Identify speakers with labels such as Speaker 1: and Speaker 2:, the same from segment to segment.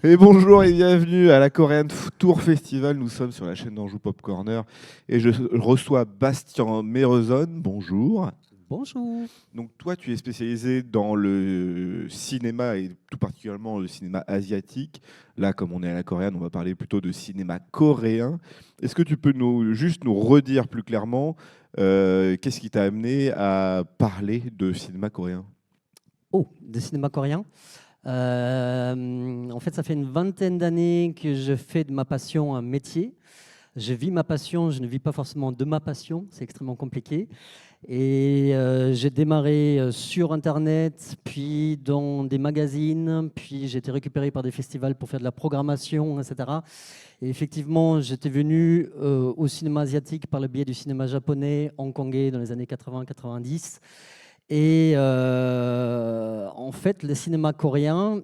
Speaker 1: Et bonjour et bienvenue à la Korean Tour Festival. Nous sommes sur la chaîne d'Anjou Pop Corner et je reçois Bastien Mérezon. Bonjour.
Speaker 2: Bonjour.
Speaker 1: Donc toi, tu es spécialisé dans le cinéma et tout particulièrement le cinéma asiatique. Là, comme on est à la coréenne, on va parler plutôt de cinéma coréen. Est-ce que tu peux juste nous redire plus clairement qu'est-ce qui t'a amené à parler de cinéma coréen?
Speaker 2: Oh, de cinéma coréen. En fait, ça fait une vingtaine d'années que je fais de ma passion un métier. Je vis ma passion, je ne vis pas forcément de ma passion, c'est extrêmement compliqué. Et j'ai démarré sur Internet, puis dans des magazines, puis j'ai été récupéré par des festivals pour faire de la programmation, etc. Et effectivement, j'étais venu au cinéma asiatique par le biais du cinéma japonais, hongkongais dans les années 80-90. Et en fait, le cinéma coréen,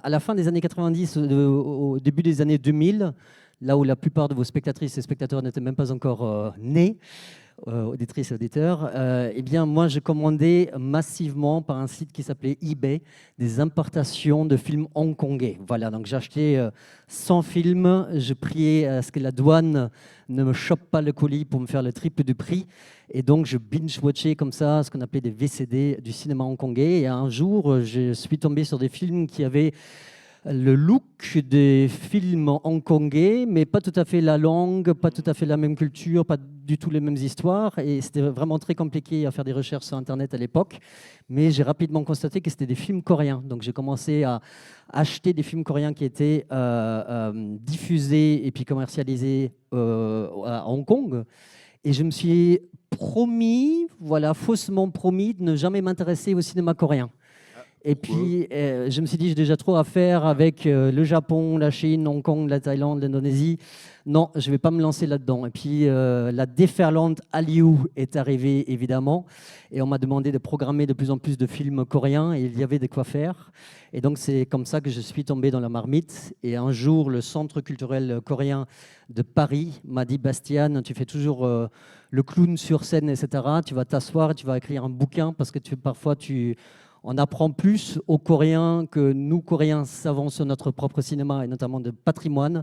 Speaker 2: à la fin des années 90, au début des années 2000, là où la plupart de vos spectatrices et spectateurs n'étaient même pas encore nés, auditrices et auditeurs, eh bien, moi, je commandais massivement par un site qui s'appelait eBay des importations de films hongkongais. Voilà, donc j'achetais 100 films, je priais à ce que la douane ne me chope pas le colis pour me faire le triple du prix. Et donc, je binge-watchais comme ça ce qu'on appelait des VCD du cinéma hongkongais. Et un jour, je suis tombé sur des films qui avaient le look des films hongkongais, mais pas tout à fait la langue, pas tout à fait la même culture, pas du tout les mêmes histoires. Et c'était vraiment très compliqué à faire des recherches sur Internet à l'époque. Mais j'ai rapidement constaté que c'était des films coréens. Donc j'ai commencé à acheter des films coréens qui étaient diffusés et puis commercialisés à Hong Kong. Et je me suis promis, voilà, faussement promis, de ne jamais m'intéresser au cinéma coréen. Et
Speaker 1: Pourquoi?
Speaker 2: puis, je me suis dit, j'ai déjà trop à faire avec le Japon, la Chine, Hong Kong, la Thaïlande, l'Indonésie. Non, je ne vais pas me lancer là-dedans. Et puis, la déferlante Hallyu est arrivée, évidemment. Et on m'a demandé de programmer de plus en plus de films coréens. Et il y avait de quoi faire. Et donc, c'est comme ça que je suis tombé dans la marmite. Et un jour, le Centre culturel coréen de Paris m'a dit, Bastien, tu fais toujours le clown sur scène, etc. Tu vas t'asseoir et tu vas écrire un bouquin parce que parfois, on apprend plus aux Coréens que nous, Coréens, savons sur notre propre cinéma et notamment de patrimoine.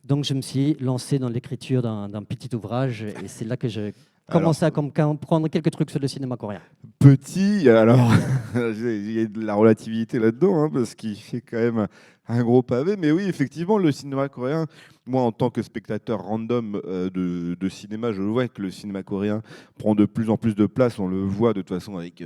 Speaker 2: Donc, je me suis lancé dans l'écriture d'un petit ouvrage et c'est là que j'ai
Speaker 1: Alors,
Speaker 2: commencé à comprendre quelques trucs sur le cinéma coréen.
Speaker 1: petit, alors, il y a de la relativité là-dedans, hein, parce qu'il fait quand même un gros pavé. Mais oui, effectivement, le cinéma coréen, moi, en tant que spectateur random de cinéma, je vois que le cinéma coréen prend de plus en plus de place. On le voit de toute façon avec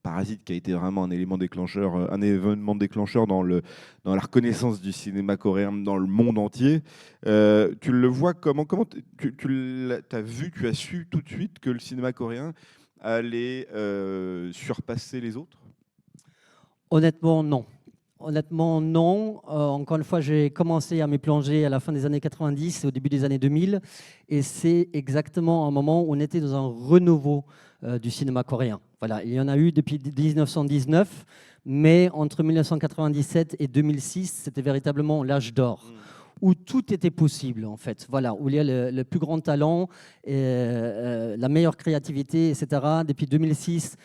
Speaker 1: Parasite, qui a été vraiment un élément déclencheur, un événement déclencheur dans la reconnaissance du cinéma coréen dans le monde entier. Tu le vois comment t'as vu, tu as su tout de suite que le cinéma coréen allait surpasser les autres?
Speaker 2: Honnêtement, non. Honnêtement, non. Encore une fois, j'ai commencé à me plonger à la fin des années 90, au début des années 2000, et c'est exactement un moment où on était dans un renouveau du cinéma coréen. Voilà, il y en a eu depuis 1919, mais entre 1997 et 2006, c'était véritablement l'âge d'or où tout était possible, en fait. Voilà, où il y a le plus grand talent, la meilleure créativité, etc. Depuis 2006,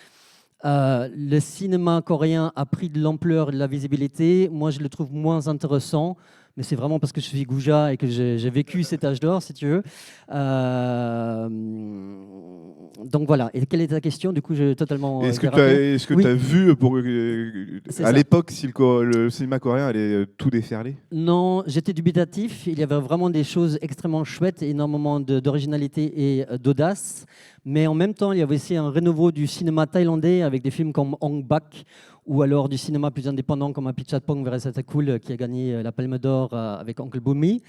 Speaker 2: le cinéma coréen a pris de l'ampleur et de la visibilité. Moi, je le trouve moins intéressant, mais c'est vraiment parce que je suis Gouja et que j'ai vécu cet âge d'or, si tu veux. Euh, donc voilà. Et quelle est ta question? Du coup, j'ai totalement dérapé.
Speaker 1: Est-ce que tu
Speaker 2: Oui,
Speaker 1: as vu
Speaker 2: c'est
Speaker 1: à
Speaker 2: ça.
Speaker 1: l'époque si le cinéma coréen allait tout déferler?
Speaker 2: Non, j'étais dubitatif. Il y avait vraiment des choses extrêmement chouettes, énormément d'originalité et d'audace. Mais en même temps, il y avait aussi un renouveau du cinéma thaïlandais avec des films comme Ong Bak ou alors du cinéma plus indépendant comme Apichatpong Veresatakul qui a gagné la Palme d'Or avec Uncle Bumi.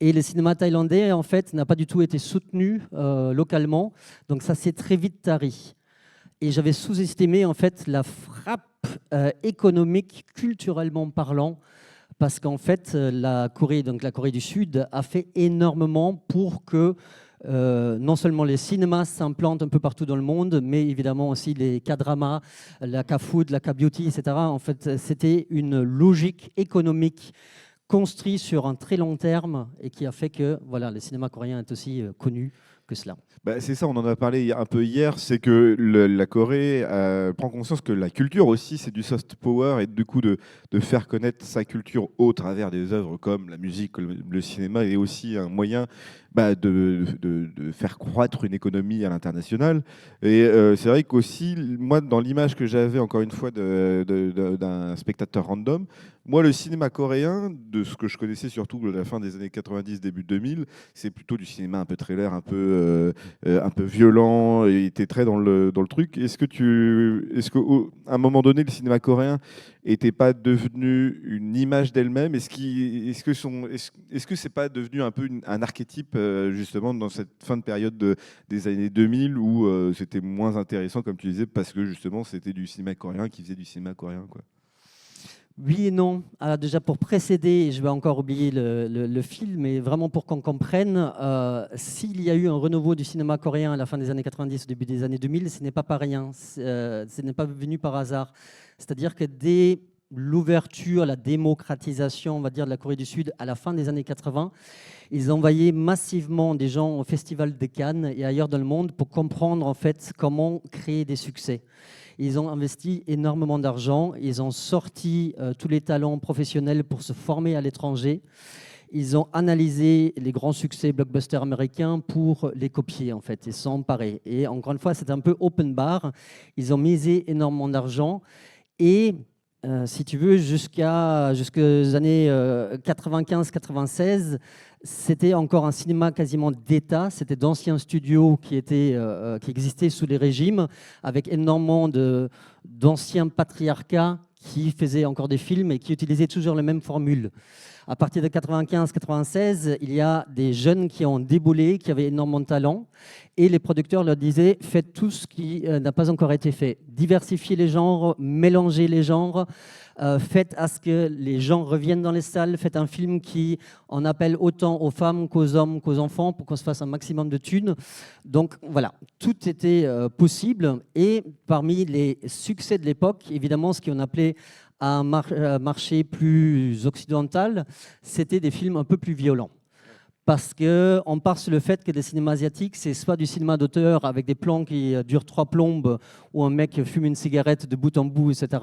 Speaker 2: Et le cinéma thaïlandais, en fait, n'a pas du tout été soutenu localement. Donc ça s'est très vite tari. Et j'avais sous-estimé en fait la frappe économique, culturellement parlant, parce qu'en fait, donc la Corée du Sud a fait énormément pour que non seulement les cinémas s'implantent un peu partout dans le monde, mais évidemment aussi les K-dramas, la K-food, la K-beauty, etc. En fait, c'était une logique économique construite sur un très long terme et qui a fait que voilà, le cinéma coréen est aussi connu que cela.
Speaker 1: Bah, c'est ça, on en a parlé un peu hier, c'est que la Corée prend conscience que la culture aussi, c'est du soft power et du coup de faire connaître sa culture au travers des œuvres comme la musique, comme le cinéma est aussi un moyen de faire croître une économie à l'international. Et c'est vrai qu'aussi, moi, dans l'image que j'avais, encore une fois, d'un spectateur random, moi, le cinéma coréen, de ce que je connaissais surtout de la fin des années 90, début 2000, c'est plutôt du cinéma un peu thriller, un peu violent, et il était très dans le truc. Est-ce qu'à un moment donné, le cinéma coréen n'était pas devenu une image d'elle-même? Est-ce que c'est pas devenu un peu un archétype, justement, dans cette fin de période des années 2000 où c'était moins intéressant, comme tu disais, parce que justement, c'était du cinéma coréen qui faisait du cinéma coréen, quoi.
Speaker 2: Oui et non. Alors déjà pour précéder, je vais encore oublier le film, mais vraiment pour qu'on comprenne, s'il y a eu un renouveau du cinéma coréen à la fin des années 90, au début des années 2000, ce n'est pas par rien, ce n'est pas venu par hasard. C'est-à-dire que dès l'ouverture, la démocratisation, on va dire, de la Corée du Sud à la fin des années 80, ils envoyaient massivement des gens au Festival de Cannes et ailleurs dans le monde pour comprendre en fait comment créer des succès. Ils ont investi énormément d'argent, ils ont sorti tous les talents professionnels pour se former à l'étranger. Ils ont analysé les grands succès blockbusters américains pour les copier en fait et s'emparer. Et encore une fois, c'est un peu open bar. Ils ont misé énormément d'argent et si tu veux, jusqu'aux années 95-96, c'était encore un cinéma quasiment d'État. C'était d'anciens studios qui existaient sous les régimes, avec énormément d'anciens patriarcats qui faisaient encore des films et qui utilisaient toujours les mêmes formules. À partir de 95-96, il y a des jeunes qui ont déboulé, qui avaient énormément de talent, et les producteurs leur disaient « faites tout ce qui n'a pas encore été fait. Diversifiez les genres, mélangez les genres, faites à ce que les gens reviennent dans les salles, faites un film qui en appelle autant aux femmes qu'aux hommes, qu'aux enfants, pour qu'on se fasse un maximum de thunes. » Donc voilà, tout était possible, et parmi les succès de l'époque, évidemment, ce qu'on appelait un marché plus occidental, c'était des films un peu plus violents. Parce qu'on part sur le fait que les cinémas asiatiques, c'est soit du cinéma d'auteur avec des plans qui durent 3 plombes, où un mec fume une cigarette de bout en bout, etc.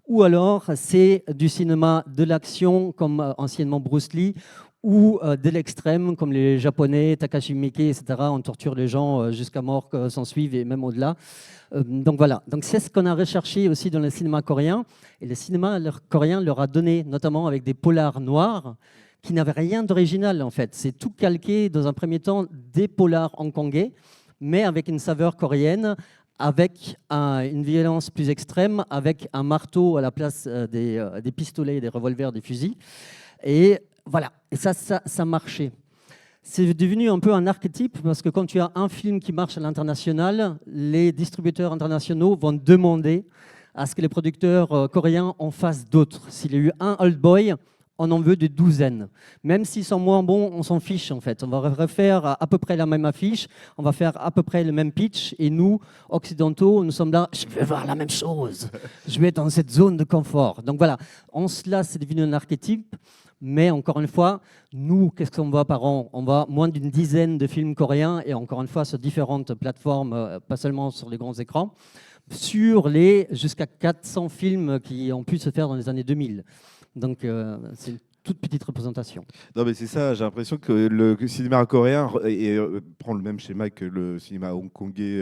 Speaker 2: Ou alors c'est du cinéma de l'action, comme anciennement Bruce Lee, ou de l'extrême, comme les Japonais, Takashi Miike, etc. On torture les gens jusqu'à mort s'en suivent, et même au-delà. Donc voilà, donc c'est ce qu'on a recherché aussi dans le cinéma coréen. Et le cinéma coréen leur a donné, notamment avec des polars noirs, qui n'avaient rien d'original en fait. C'est tout calqué dans un premier temps des polars hongkongais, mais avec une saveur coréenne, avec une violence plus extrême, avec un marteau à la place des pistolets, des revolvers, des fusils. Et voilà, et ça marchait. C'est devenu un peu un archétype parce que quand tu as un film qui marche à l'international, les distributeurs internationaux vont demander à ce que les producteurs coréens en fassent d'autres. S'il y a eu un Old Boy, on en veut des douzaines. Même s'ils sont moins bons, on s'en fiche en fait. On va refaire à peu près la même affiche, on va faire à peu près le même pitch, et nous, occidentaux, nous sommes là, je veux voir la même chose. Je vais être dans cette zone de confort. Donc voilà, en cela, c'est devenu un archétype. Mais encore une fois, nous, qu'est-ce qu'on voit par an? On voit moins d'une dizaine de films coréens, et encore une fois sur différentes plateformes, pas seulement sur les grands écrans, sur les jusqu'à 400 films qui ont pu se faire dans les années 2000. Donc c'est une toute petite représentation.
Speaker 1: Non, mais c'est ça, j'ai l'impression que le cinéma coréen prend le même schéma que le cinéma hongkongais,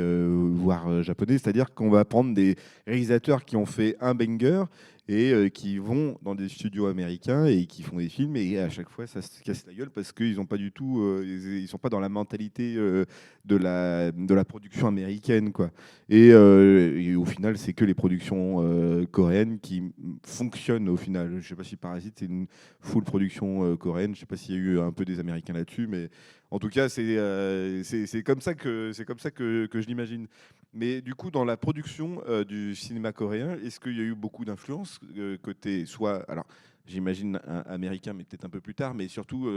Speaker 1: voire japonais, c'est-à-dire qu'on va prendre des réalisateurs qui ont fait un banger et qui vont dans des studios américains et qui font des films, et à chaque fois ça se casse la gueule parce qu'ils n'ont pas du tout, ils sont pas dans la mentalité de la production américaine, quoi. Et au final, c'est que les productions coréennes qui fonctionnent au final. Je sais pas si Parasite c'est une full production coréenne, je sais pas s'il y a eu un peu des Américains là-dessus, mais en tout cas c'est comme ça que je l'imagine. Mais du coup, dans la production du cinéma coréen, est-ce qu'il y a eu beaucoup d'influence côté soit, alors j'imagine américain, mais peut-être un peu plus tard, mais surtout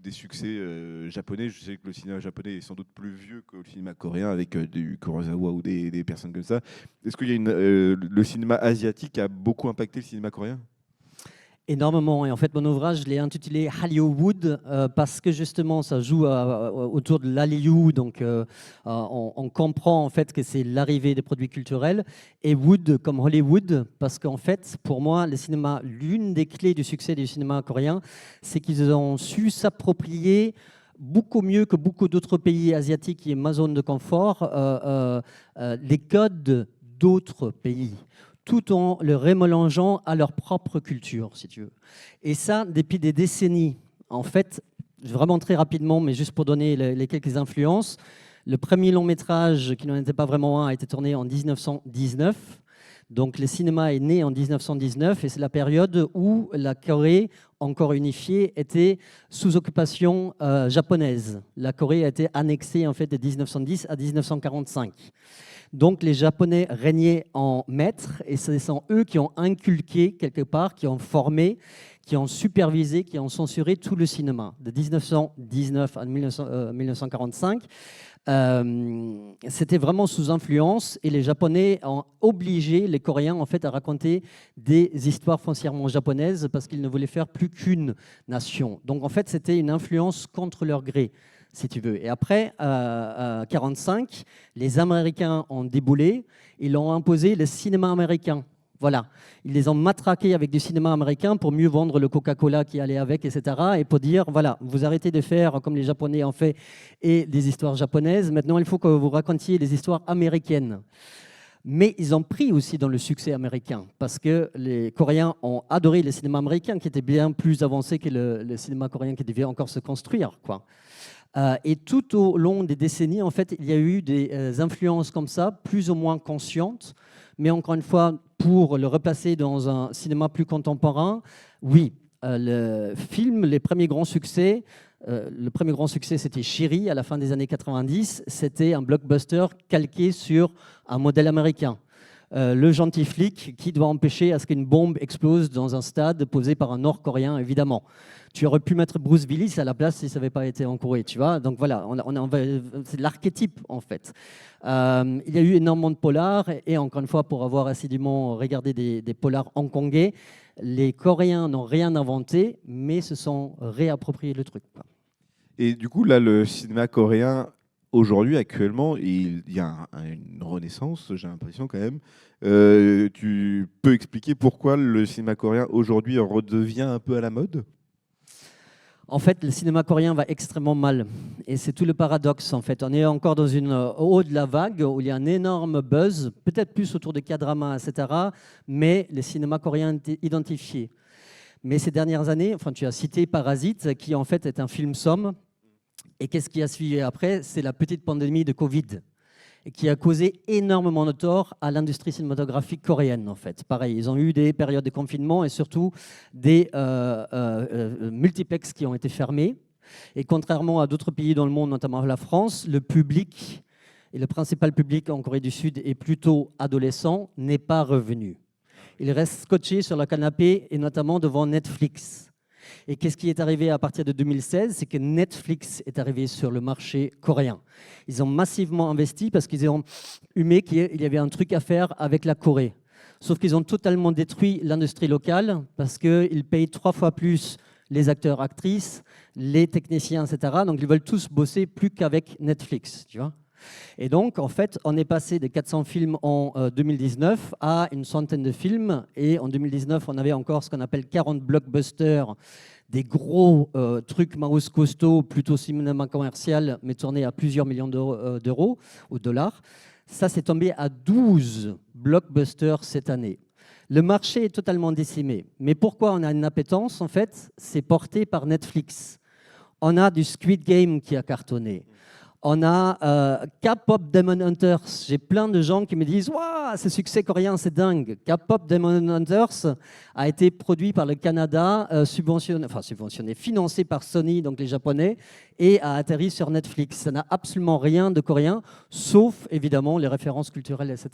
Speaker 1: des succès japonais. Je sais que le cinéma japonais est sans doute plus vieux que le cinéma coréen, avec du Kurosawa ou des personnes comme ça. Est-ce qu'il y a le cinéma asiatique a beaucoup impacté le cinéma coréen?
Speaker 2: Énormément. Et en fait, mon ouvrage, je l'ai intitulé Hollywood parce que justement, ça joue autour de l'Hallyu. Donc, on comprend en fait que c'est l'arrivée des produits culturels. Et Wood comme Hollywood, parce qu'en fait, pour moi, le cinéma, l'une des clés du succès du cinéma coréen, c'est qu'ils ont su s'approprier beaucoup mieux que beaucoup d'autres pays asiatiques, qui est ma zone de confort, les codes d'autres pays, tout en le remélangeant à leur propre culture, si tu veux. Et ça, depuis des décennies. En fait, vraiment très rapidement, mais juste pour donner les quelques influences, le premier long métrage, qui n'en était pas vraiment un, a été tourné en 1919. Donc le cinéma est né en 1919 et c'est la période où la Corée, encore unifiée, était sous occupation japonaise. La Corée a été annexée en fait de 1910 à 1945. Donc les Japonais régnaient en maître et ce sont eux qui ont inculqué quelque part, qui ont formé, qui ont supervisé, qui ont censuré tout le cinéma. De 1919 à 1945, c'était vraiment sous influence et les Japonais ont obligé les Coréens en fait à raconter des histoires foncièrement japonaises parce qu'ils ne voulaient faire plus qu'une nation. Donc en fait c'était une influence contre leur gré, si tu veux. Et après 1945, les Américains ont déboulé, ils ont imposé le cinéma américain. Voilà, ils les ont matraqués avec du cinéma américain pour mieux vendre le Coca-Cola qui allait avec, etc. Et pour dire, voilà, vous arrêtez de faire comme les Japonais ont fait et des histoires japonaises. Maintenant, il faut que vous racontiez des histoires américaines. Mais ils ont pris aussi dans le succès américain parce que les Coréens ont adoré le cinéma américain qui était bien plus avancé que le cinéma coréen qui devait encore se construire, quoi. Et tout au long des décennies, en fait, il y a eu des influences comme ça, plus ou moins conscientes. Mais encore une fois, pour le replacer dans un cinéma plus contemporain, oui, le film, les premiers grands succès, le premier grand succès, c'était Chéri à la fin des années 90. C'était un blockbuster calqué sur un modèle américain. Le gentil flic qui doit empêcher à ce qu'une bombe explose dans un stade posé par un Nord-Coréen, évidemment. Tu aurais pu mettre Bruce Willis à la place si ça n'avait pas été en Corée, tu vois. Donc voilà, c'est l'archétype en fait. Il y a eu énormément de polars et encore une fois, pour avoir assidûment regardé des polars hongkongais, les Coréens n'ont rien inventé, mais se sont réappropriés le truc, quoi.
Speaker 1: Et du coup, là, le cinéma coréen, aujourd'hui, actuellement, il y a une renaissance, j'ai l'impression quand même. Tu peux expliquer pourquoi le cinéma coréen, aujourd'hui, redevient un peu à la mode?
Speaker 2: En fait, le cinéma coréen va extrêmement mal. Et c'est tout le paradoxe, en fait. On est encore dans au haut de la vague, où il y a un énorme buzz, peut-être plus autour de K-drama, etc. Mais le cinéma coréen est identifié. Mais ces dernières années, enfin, tu as cité Parasite, qui en fait est un film somme. Et qu'est-ce qui a suivi après? C'est la petite pandémie de Covid, et qui a causé énormément de tort à l'industrie cinématographique coréenne, en fait. Pareil, ils ont eu des périodes de confinement et surtout des multiplex qui ont été fermés. Et contrairement à d'autres pays dans le monde, notamment la France, le public, et le principal public en Corée du Sud est plutôt adolescent, n'est pas revenu. Il reste scotché sur le canapé et notamment devant Netflix. Et qu'est-ce qui est arrivé à partir de 2016? C'est que Netflix est arrivé sur le marché coréen. Ils ont massivement investi parce qu'ils ont humé qu'il y avait un truc à faire avec la Corée. Sauf qu'ils ont totalement détruit l'industrie locale parce qu'ils payent 3 fois plus les acteurs, actrices, les techniciens, etc. Donc ils veulent tous bosser plus qu'avec Netflix, tu vois. Et donc, en fait, on est passé de 400 films en 2019 à une centaine de films. Et en 2019, on avait encore ce qu'on appelle 40 blockbusters, des gros trucs mouse costauds, plutôt cinéma commercial, mais tournés à plusieurs millions d'euros ou dollars. Ça, c'est tombé à 12 blockbusters cette année. Le marché est totalement décimé. Mais pourquoi on a une appétence? En fait, c'est porté par Netflix. On a du Squid Game qui a cartonné. On a K-pop Demon Hunters. J'ai plein de gens qui me disent « Waouh, ce succès coréen, c'est dingue !» K-pop Demon Hunters a été produit par le Canada, subventionné, financé par Sony, donc les Japonais, et a atterri sur Netflix. Ça n'a absolument rien de coréen, sauf évidemment les références culturelles, etc.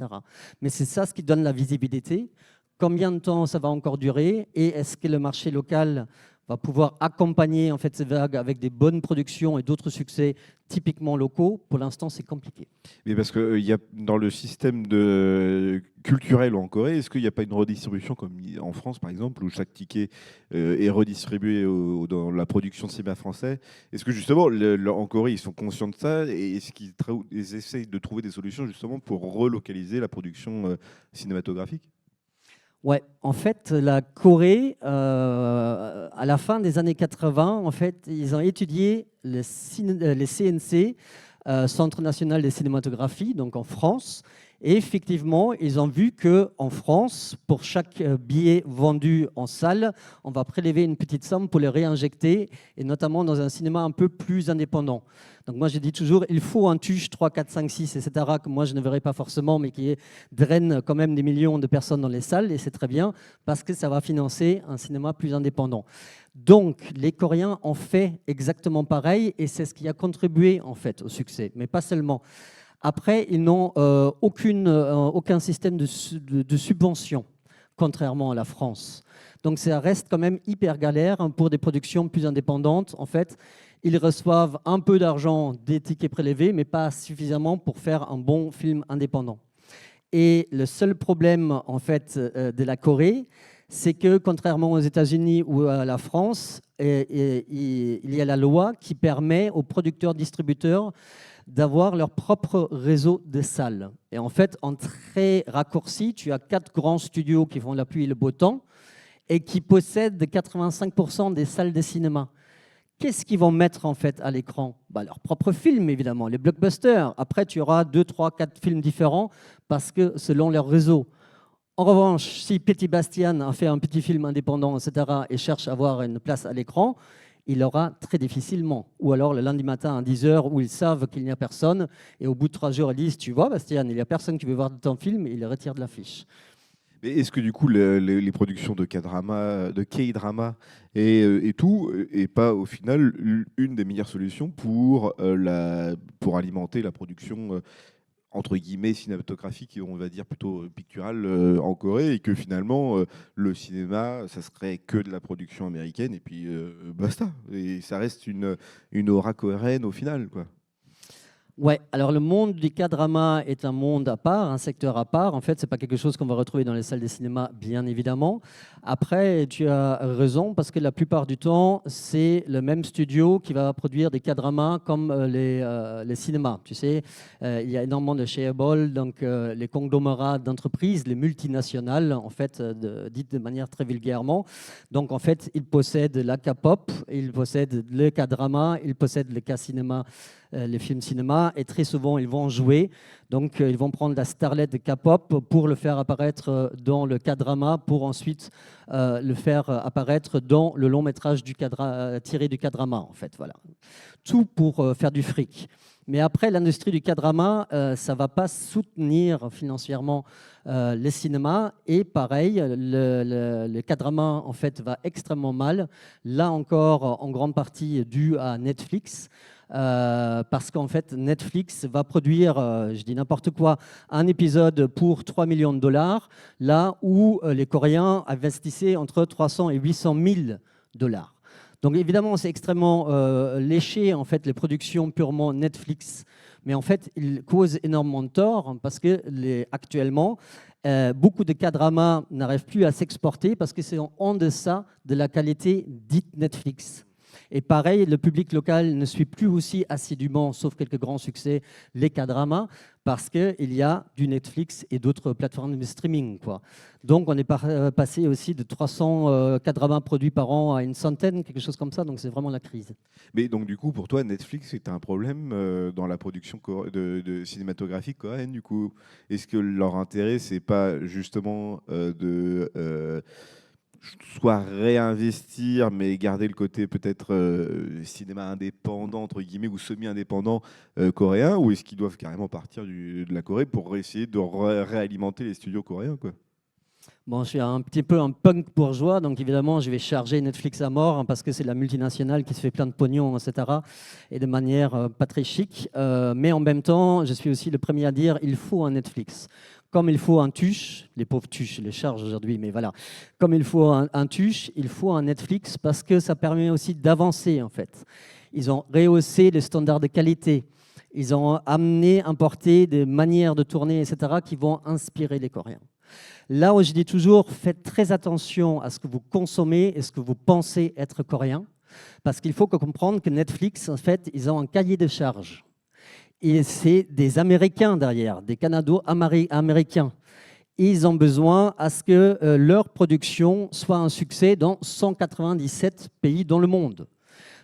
Speaker 2: Mais c'est ça ce qui donne la visibilité. Combien de temps ça va encore durer? Et est-ce que le marché local va pouvoir accompagner en fait ces vagues avec des bonnes productions et d'autres succès typiquement locaux. Pour l'instant, c'est compliqué.
Speaker 1: Mais parce que il y a dans le système culturel en Corée, est-ce qu'il n'y a pas une redistribution comme en France par exemple, où chaque ticket est redistribué dans la production de cinéma français? Est-ce que justement en Corée ils sont conscients de ça et est-ce qu'ils ils essayent de trouver des solutions justement pour relocaliser la production cinématographique?
Speaker 2: Ouais, en fait, la Corée, à la fin des années 80, en fait, ils ont étudié les CNC, Centre national des cinématographies, donc en France. Et effectivement, ils ont vu qu'en France, pour chaque billet vendu en salle, on va prélever une petite somme pour le réinjecter, et notamment dans un cinéma un peu plus indépendant. Donc moi, je dis toujours, il faut un TUJ 3, 4, 5, 6, etc., que moi, je ne verrai pas forcément, mais qui draine quand même des millions de personnes dans les salles, et c'est très bien, parce que ça va financer un cinéma plus indépendant. Donc, les Coréens ont fait exactement pareil, et c'est ce qui a contribué, en fait, au succès, mais pas seulement. Après, ils n'ont aucun système de subvention, contrairement à la France. Donc ça reste quand même hyper galère pour des productions plus indépendantes. En fait, ils reçoivent un peu d'argent des tickets prélevés, mais pas suffisamment pour faire un bon film indépendant. Et le seul problème en fait de la Corée, c'est que contrairement aux États-Unis ou à la France, il y a la loi qui permet aux producteurs-distributeurs d'avoir leur propre réseau de salles. Et en fait, en très raccourci, tu as 4 grands studios qui font la pluie et le beau temps et qui possèdent 85% des salles de cinéma. Qu'est-ce qu'ils vont mettre en fait à l'écran? Leurs propres films, évidemment, les blockbusters. Après, tu auras 2, 3, 4 films différents parce que selon leur réseau. En revanche, si Petit Bastien a fait un petit film indépendant, etc., et cherche à avoir une place à l'écran, il aura très difficilement. Ou alors le lundi matin à 10h où ils savent qu'il n'y a personne et au bout de 3 jours, ils disent « Tu vois, Bastien, il n'y a personne qui veut voir ton film » et ils le retirent de l'affiche.
Speaker 1: Mais est-ce que du coup les productions de K-drama, de K-drama et tout, est pas au final une des meilleures solutions pour alimenter la production entre guillemets cinématographique et on va dire plutôt picturale en Corée et que finalement le cinéma ça serait que de la production américaine et puis basta et ça reste une aura coréenne au final quoi.
Speaker 2: Ouais, alors le monde du K-drama est un monde à part, un secteur à part. En fait, c'est pas quelque chose qu'on va retrouver dans les salles de cinéma, bien évidemment. Après, tu as raison, parce que la plupart du temps, c'est le même studio qui va produire des K-dramas comme les cinémas. Tu sais, il y a énormément de shareable, donc les conglomérats d'entreprises, les multinationales, en fait, dites de manière très vulgairement. Donc, en fait, ils possèdent la K-pop, ils possèdent le K-drama, ils possèdent le K-cinéma, les films cinéma, et très souvent ils vont jouer. Donc ils vont prendre la starlette de K-pop pour le faire apparaître dans le K-drama, pour ensuite le faire apparaître dans le long métrage tiré du K-drama, en fait. Voilà. Tout pour faire du fric. Mais après, l'industrie du K-drama, ça ne va pas soutenir financièrement les cinémas. Et pareil, le K-drama, en fait, va extrêmement mal. Là encore, en grande partie dû à Netflix. Parce qu'en fait, Netflix va produire, je dis n'importe quoi, un épisode pour 3 millions de dollars, là où les Coréens investissaient entre 300 et 800 000 dollars. Donc évidemment, c'est extrêmement léché, en fait, les productions purement Netflix. Mais en fait, il cause énormément de tort parce que actuellement, beaucoup de K-dramas n'arrivent plus à s'exporter parce que c'est en deçà de la qualité dite Netflix. Et pareil, le public local ne suit plus aussi assidûment, sauf quelques grands succès, les K-dramas, parce qu'il y a du Netflix et d'autres plateformes de streaming, quoi. Donc on est passé aussi de 300 K-dramas produits par an à une centaine, quelque chose comme ça, donc c'est vraiment la crise.
Speaker 1: Mais donc du coup pour toi Netflix c'est un problème dans la production de cinématographique coréenne du coup est-ce que leur intérêt c'est pas justement de soit réinvestir, mais garder le côté peut-être cinéma indépendant, entre guillemets, ou semi-indépendant coréen, ou est-ce qu'ils doivent carrément partir de la Corée pour essayer de réalimenter les studios coréens quoi?
Speaker 2: Bon, je suis un petit peu un punk bourgeois, donc évidemment, je vais charger Netflix à mort parce que c'est la multinationale qui se fait plein de pognon, etc. Et de manière pas très chic. Mais en même temps, je suis aussi le premier à dire il faut un Netflix. Comme il faut un tuche, les pauvres tuches les chargent aujourd'hui, mais voilà, comme il faut un tuche, il faut un Netflix parce que ça permet aussi d'avancer en fait. Ils ont rehaussé les standards de qualité, ils ont amené, importé des manières de tourner, etc., qui vont inspirer les Coréens. Là où je dis toujours, faites très attention à ce que vous consommez et ce que vous pensez être coréen, parce qu'il faut comprendre que Netflix, en fait, ils ont un cahier de charges. Et c'est des Américains derrière, des Canado-Américains. Ils ont besoin à ce que leur production soit un succès dans 197 pays dans le monde.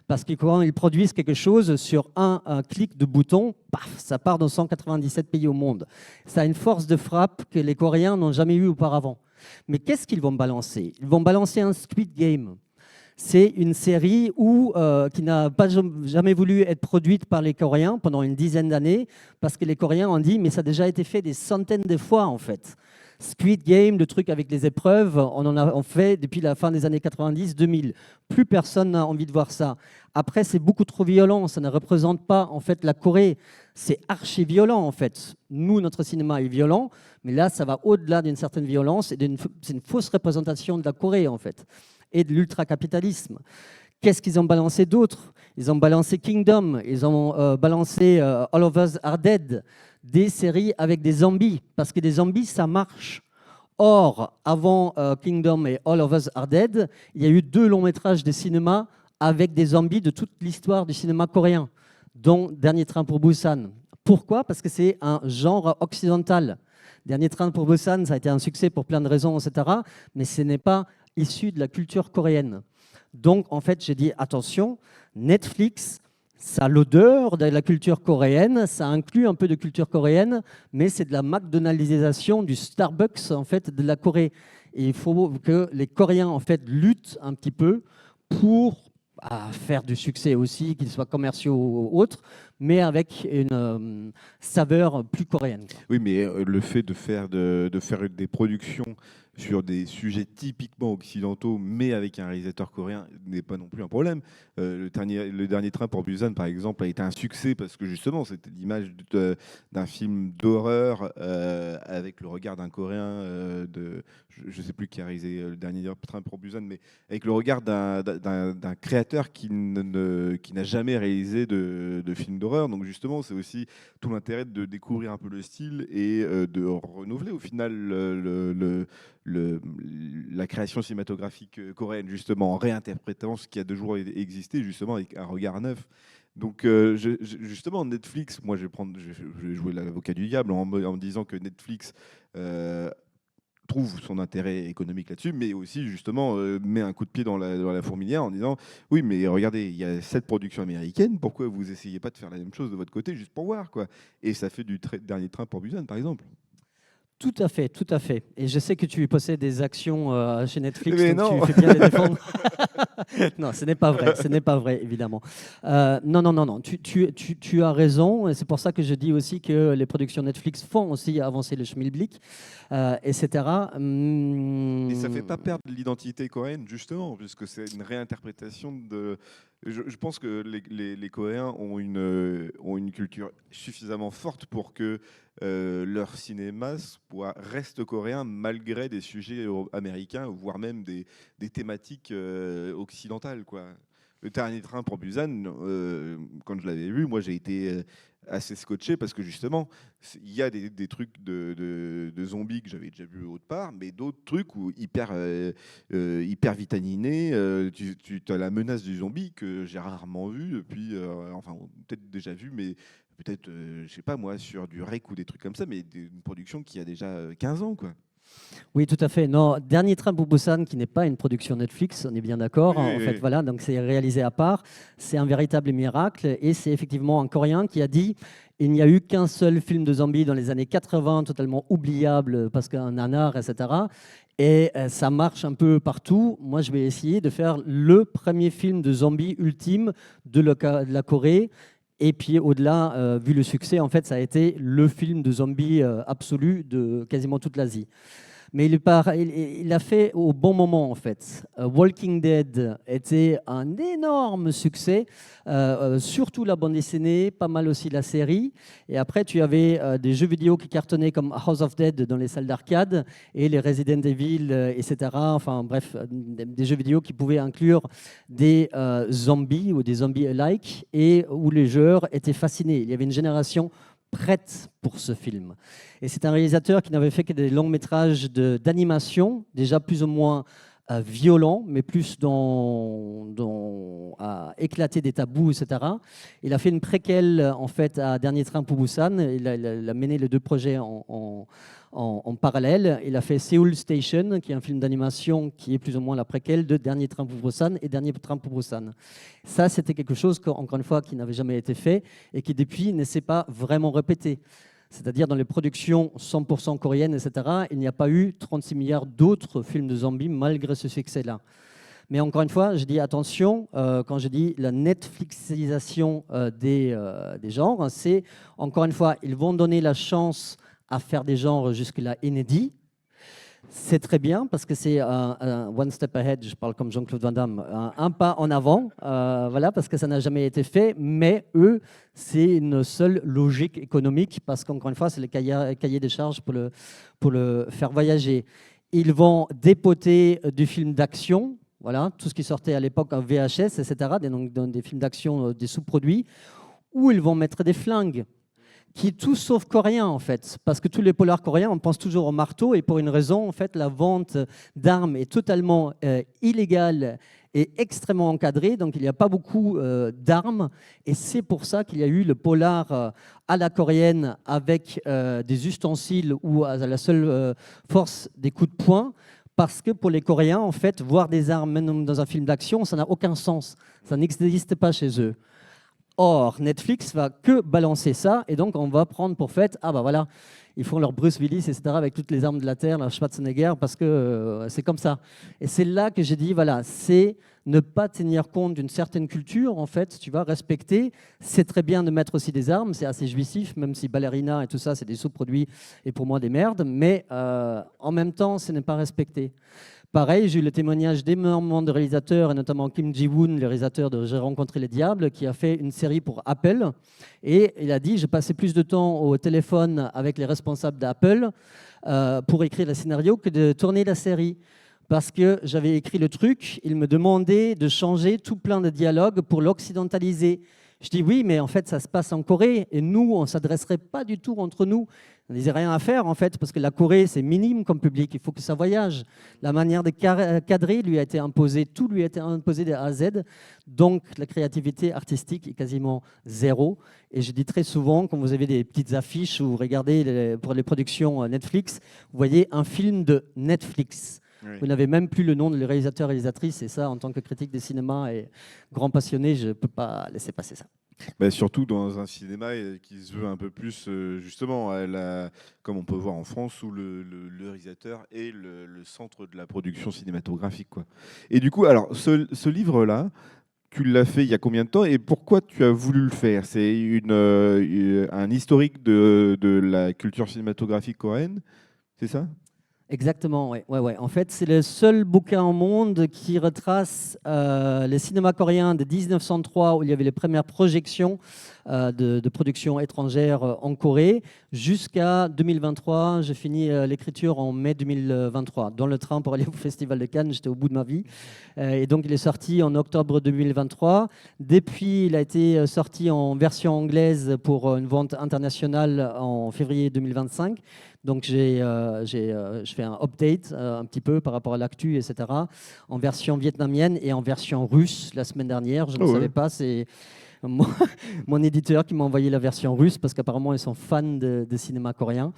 Speaker 2: Parce que quand ils produisent quelque chose sur un clic de bouton, paf, ça part dans 197 pays au monde. Ça a une force de frappe que les Coréens n'ont jamais eu auparavant. Mais qu'est-ce qu'ils vont balancer? Ils vont balancer un Squid Game. C'est une série qui n'a pas jamais voulu être produite par les Coréens pendant une dizaine d'années, parce que les Coréens ont dit, mais ça a déjà été fait des centaines de fois en fait. Squid Game, le truc avec les épreuves, on en a fait depuis la fin des années 90-2000. Plus personne n'a envie de voir ça. Après, c'est beaucoup trop violent, ça ne représente pas en fait la Corée. C'est archi violent en fait. Nous, notre cinéma est violent, mais là, ça va au-delà d'une certaine violence et c'est une fausse représentation de la Corée en fait et de l'ultracapitalisme. Qu'est-ce qu'ils ont balancé d'autre? Ils ont balancé Kingdom, ils ont balancé All of Us Are Dead, des séries avec des zombies, parce que des zombies, ça marche. Or, avant Kingdom et All of Us Are Dead, il y a eu 2 longs métrages de cinéma avec des zombies de toute l'histoire du cinéma coréen, dont Dernier Train pour Busan. Pourquoi? Parce que c'est un genre occidental. Dernier Train pour Busan, ça a été un succès pour plein de raisons, etc., mais ce n'est pas issu de la culture coréenne. Donc, en fait, j'ai dit, attention, Netflix, ça a l'odeur de la culture coréenne, ça inclut un peu de culture coréenne, mais c'est de la McDonaldisation du Starbucks, en fait, de la Corée. Et il faut que les Coréens, en fait, luttent un petit peu pour faire du succès aussi, qu'ils soient commerciaux ou autres, mais avec une saveur plus coréenne.
Speaker 1: Oui, mais le fait de faire des productions sur des sujets typiquement occidentaux, mais avec un réalisateur coréen, n'est pas non plus un problème. Le dernier Train pour Busan, par exemple, a été un succès parce que justement, c'était l'image d'un film d'horreur avec le regard d'un Coréen, je ne sais plus qui a réalisé le dernier Train pour Busan, mais avec le regard d'un créateur qui n'a jamais réalisé de film d'horreur. Donc justement, c'est aussi tout l'intérêt de découvrir un peu le style et de renouveler au final la création cinématographique coréenne, justement, en réinterprétant ce qui a toujours existé, justement, avec un regard neuf. Donc, justement, Netflix, moi, je vais jouer l'avocat du diable en me disant que Netflix trouve son intérêt économique là-dessus, mais aussi, justement, met un coup de pied dans la fourmilière en disant « Oui, mais regardez, il y a cette production américaine, pourquoi vous essayez pas de faire la même chose de votre côté, juste pour voir, quoi ?» Et ça fait du Dernier Train pour Busan, par exemple.
Speaker 2: Tout à fait, tout à fait. Et je sais que tu possèdes des actions chez Netflix,
Speaker 1: mais
Speaker 2: donc
Speaker 1: non.
Speaker 2: tu fais bien les défendre. Non, ce n'est pas vrai, évidemment. Non, tu as raison, et c'est pour ça que je dis aussi que les productions Netflix font aussi avancer le schmilblick, etc.
Speaker 1: Et ça ne fait pas perdre l'identité coréenne, justement, puisque c'est une réinterprétation de... Je pense que les Coréens ont une culture suffisamment forte pour que leur cinéma reste coréen malgré des sujets américains, voire même des thématiques occidentales, quoi. Le Dernier Train pour Busan, quand je l'avais vu, moi j'ai été assez scotché parce que justement, il y a des trucs de zombies que j'avais déjà vu autre part, mais d'autres trucs où hyper vitaminés. Tu as la menace du zombie que j'ai rarement vue depuis, enfin peut-être déjà vu, mais peut-être, je sais pas moi, sur du rec ou des trucs comme ça, mais une production qui a déjà 15 ans, quoi.
Speaker 2: Oui, tout à fait. Non, Dernier Train pour Busan, qui n'est pas une production Netflix, on est bien d'accord.
Speaker 1: Oui,
Speaker 2: En fait, voilà, donc c'est réalisé à part. C'est un véritable miracle. Et c'est effectivement un Coréen qui a dit il n'y a eu qu'un seul film de zombies dans les années 80, totalement oubliable parce qu'un nanar, etc. Et ça marche un peu partout. Moi, je vais essayer de faire le premier film de zombies ultime de la Corée. Et puis au-delà, vu le succès, en fait, ça a été le film de zombies absolu de quasiment toute l'Asie. Mais il l'a fait au bon moment, en fait. Walking Dead était un énorme succès, surtout la bande dessinée, pas mal aussi la série. Et après, tu avais des jeux vidéo qui cartonnaient comme House of Dead dans les salles d'arcade et les Resident Evil, etc. Enfin, bref, des jeux vidéo qui pouvaient inclure des zombies ou des zombies-alike et où les joueurs étaient fascinés. Il y avait une génération prête pour ce film. Et c'est un réalisateur qui n'avait fait que des longs métrages d'animation, déjà plus ou moins violents, mais plus à éclater des tabous, etc. Il a fait une préquelle en fait à Dernier Train pour Busan. Il a mené les deux projets en parallèle. Il a fait Seoul Station, qui est un film d'animation qui est plus ou moins la préquelle de Dernier Train pour Busan et Dernier Train pour Busan. Ça, c'était quelque chose, encore une fois, qui n'avait jamais été fait et qui, depuis, ne s'est pas vraiment répété. C'est-à-dire dans les productions 100% coréennes, etc., il n'y a pas eu 36 milliards d'autres films de zombies malgré ce succès-là. Mais encore une fois, je dis attention, quand je dis la Netflixisation des genres, c'est, encore une fois, ils vont donner la chance à faire des genres jusque-là inédits. C'est très bien parce que c'est un one step ahead, je parle comme Jean-Claude Van Damme, un pas en avant, voilà, parce que ça n'a jamais été fait, mais eux, c'est une seule logique économique parce qu'encore une fois, c'est le cahier des charges pour le faire voyager. Ils vont dépoter du film d'action, voilà, tout ce qui sortait à l'époque en VHS, etc., donc dans des films d'action, des sous-produits, où ils vont mettre des flingues, qui est tout sauf coréen en fait, parce que tous les polars coréens, on pense toujours au marteau, et pour une raison, en fait, la vente d'armes est totalement illégale et extrêmement encadrée, donc il n'y a pas beaucoup d'armes, et c'est pour ça qu'il y a eu le polar à la coréenne avec des ustensiles ou à la seule force des coups de poing, parce que pour les Coréens, en fait, voir des armes même dans un film d'action, ça n'a aucun sens, ça n'existe pas chez eux. Or, Netflix va que balancer ça, et donc on va prendre pour fait, ah bah voilà, ils font leur Bruce Willis, etc., avec toutes les armes de la Terre, leur Schwarzenegger, parce que c'est comme ça. Et c'est là que j'ai dit, voilà, c'est ne pas tenir compte d'une certaine culture, en fait, tu vas respecter. C'est très bien de mettre aussi des armes, c'est assez jouissif, même si ballerina et tout ça, c'est des sous-produits, et pour moi des merdes, mais en même temps, ce n'est pas respecté. Pareil, j'ai eu le témoignage d'énormément de réalisateurs, et notamment Kim Ji-woon, le réalisateur de J'ai rencontré les diables, qui a fait une série pour Apple. Et il a dit, j'ai passé plus de temps au téléphone avec les responsables d'Apple pour écrire le scénario que de tourner la série. Parce que j'avais écrit le truc, ils me demandaient de changer tout plein de dialogues pour l'occidentaliser. Je dis oui, mais en fait, ça se passe en Corée, et nous, on ne s'adresserait pas du tout entre nous. On n'avait rien à faire, en fait, parce que la Corée, c'est minime comme public, il faut que ça voyage. La manière de cadrer lui a été imposée, tout lui a été imposé de A à Z, donc la créativité artistique est quasiment zéro. Et je dis très souvent, quand vous avez des petites affiches ou regardez pour les productions Netflix, vous voyez un film de Netflix. Oui. Vous n'avez même plus le nom de réalisateur, réalisatrice, et ça, en tant que critique de cinéma et grand passionné, je ne peux pas laisser passer ça.
Speaker 1: Bah surtout dans un cinéma qui se veut un peu plus, justement, comme on peut voir en France, où le réalisateur est le centre de la production cinématographique, quoi. Et du coup, alors, ce livre-là, tu l'as fait il y a combien de temps et pourquoi tu as voulu le faire? C'est un historique de la culture cinématographique coréenne, c'est ça?
Speaker 2: Exactement, ouais. En fait, c'est le seul bouquin au monde qui retrace le cinéma coréen de 1903, où il y avait les premières projections de production étrangère en Corée, jusqu'à 2023. J'ai fini l'écriture en mai 2023, dans le train pour aller au Festival de Cannes. J'étais au bout de ma vie. Et donc, il est sorti en octobre 2023. Depuis, il a été sorti en version anglaise pour une vente internationale en février 2025. Donc, je fais un update un petit peu par rapport à l'actu, etc., en version vietnamienne et en version russe la semaine dernière. Je ne savais pas, c'est mon éditeur qui m'a envoyé la version russe parce qu'apparemment, ils sont fans de cinéma coréen.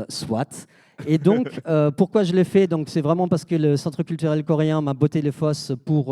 Speaker 2: Soit. Et donc, pourquoi je l'ai fait? Donc, c'est vraiment parce que le Centre culturel coréen m'a botté les fesses pour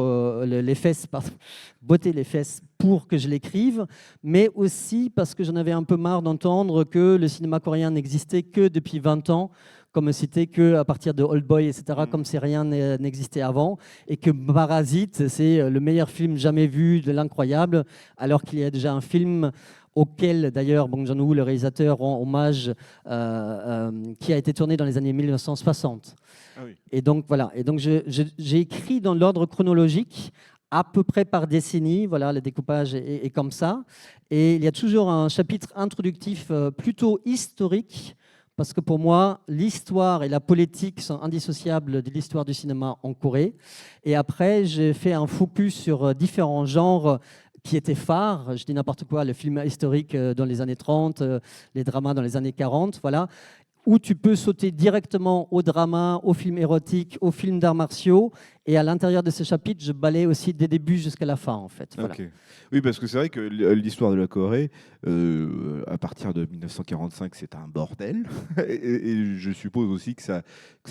Speaker 2: botté les fesses pour que je l'écrive, mais aussi parce que j'en avais un peu marre d'entendre que le cinéma coréen n'existait que depuis 20 ans, comme c'était qu'à partir de Old Boy, etc., comme si rien n'existait avant, et que Parasite, c'est le meilleur film jamais vu de l'incroyable, alors qu'il y a déjà un film auquel d'ailleurs Bong Joon-ho, le réalisateur, rend hommage, qui a été tourné dans les années 1960.
Speaker 1: Ah oui.
Speaker 2: Et donc voilà, et donc j'ai écrit dans l'ordre chronologique, à peu près par décennie, voilà, le découpage est comme ça. Et il y a toujours un chapitre introductif plutôt historique, parce que pour moi, l'histoire et la politique sont indissociables de l'histoire du cinéma en Corée. Et après, j'ai fait un focus sur différents genres qui étaient phares. Je dis n'importe quoi, le film historique dans les années 30, les dramas dans les années 40, voilà, où tu peux sauter directement au drama, au film érotique, au film d'arts martiaux. Et à l'intérieur de ce chapitre, je balaye aussi des débuts jusqu'à la fin, en fait. Voilà.
Speaker 1: Ok. Oui, parce que c'est vrai que l'histoire de la Corée, à partir de 1945, c'est un bordel. Et je suppose aussi que ça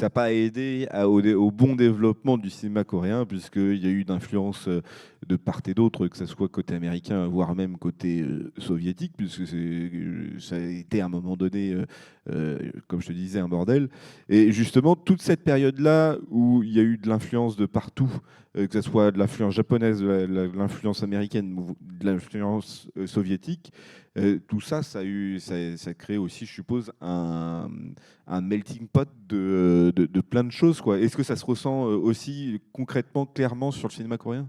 Speaker 1: n'a pas aidé au bon développement du cinéma coréen, puisqu'il y a eu d'influence de part et d'autre, que ce soit côté américain, voire même côté soviétique, puisque ça a été à un moment donné, comme je te disais, un bordel. Et justement, toute cette période-là où il y a eu de l'influence de partout, que ce soit de l'influence japonaise, de l'influence américaine ou de l'influence soviétique, tout ça, ça a créé aussi, je suppose, un melting pot de plein de choses, quoi. Est-ce que ça se ressent aussi concrètement, clairement sur le cinéma coréen?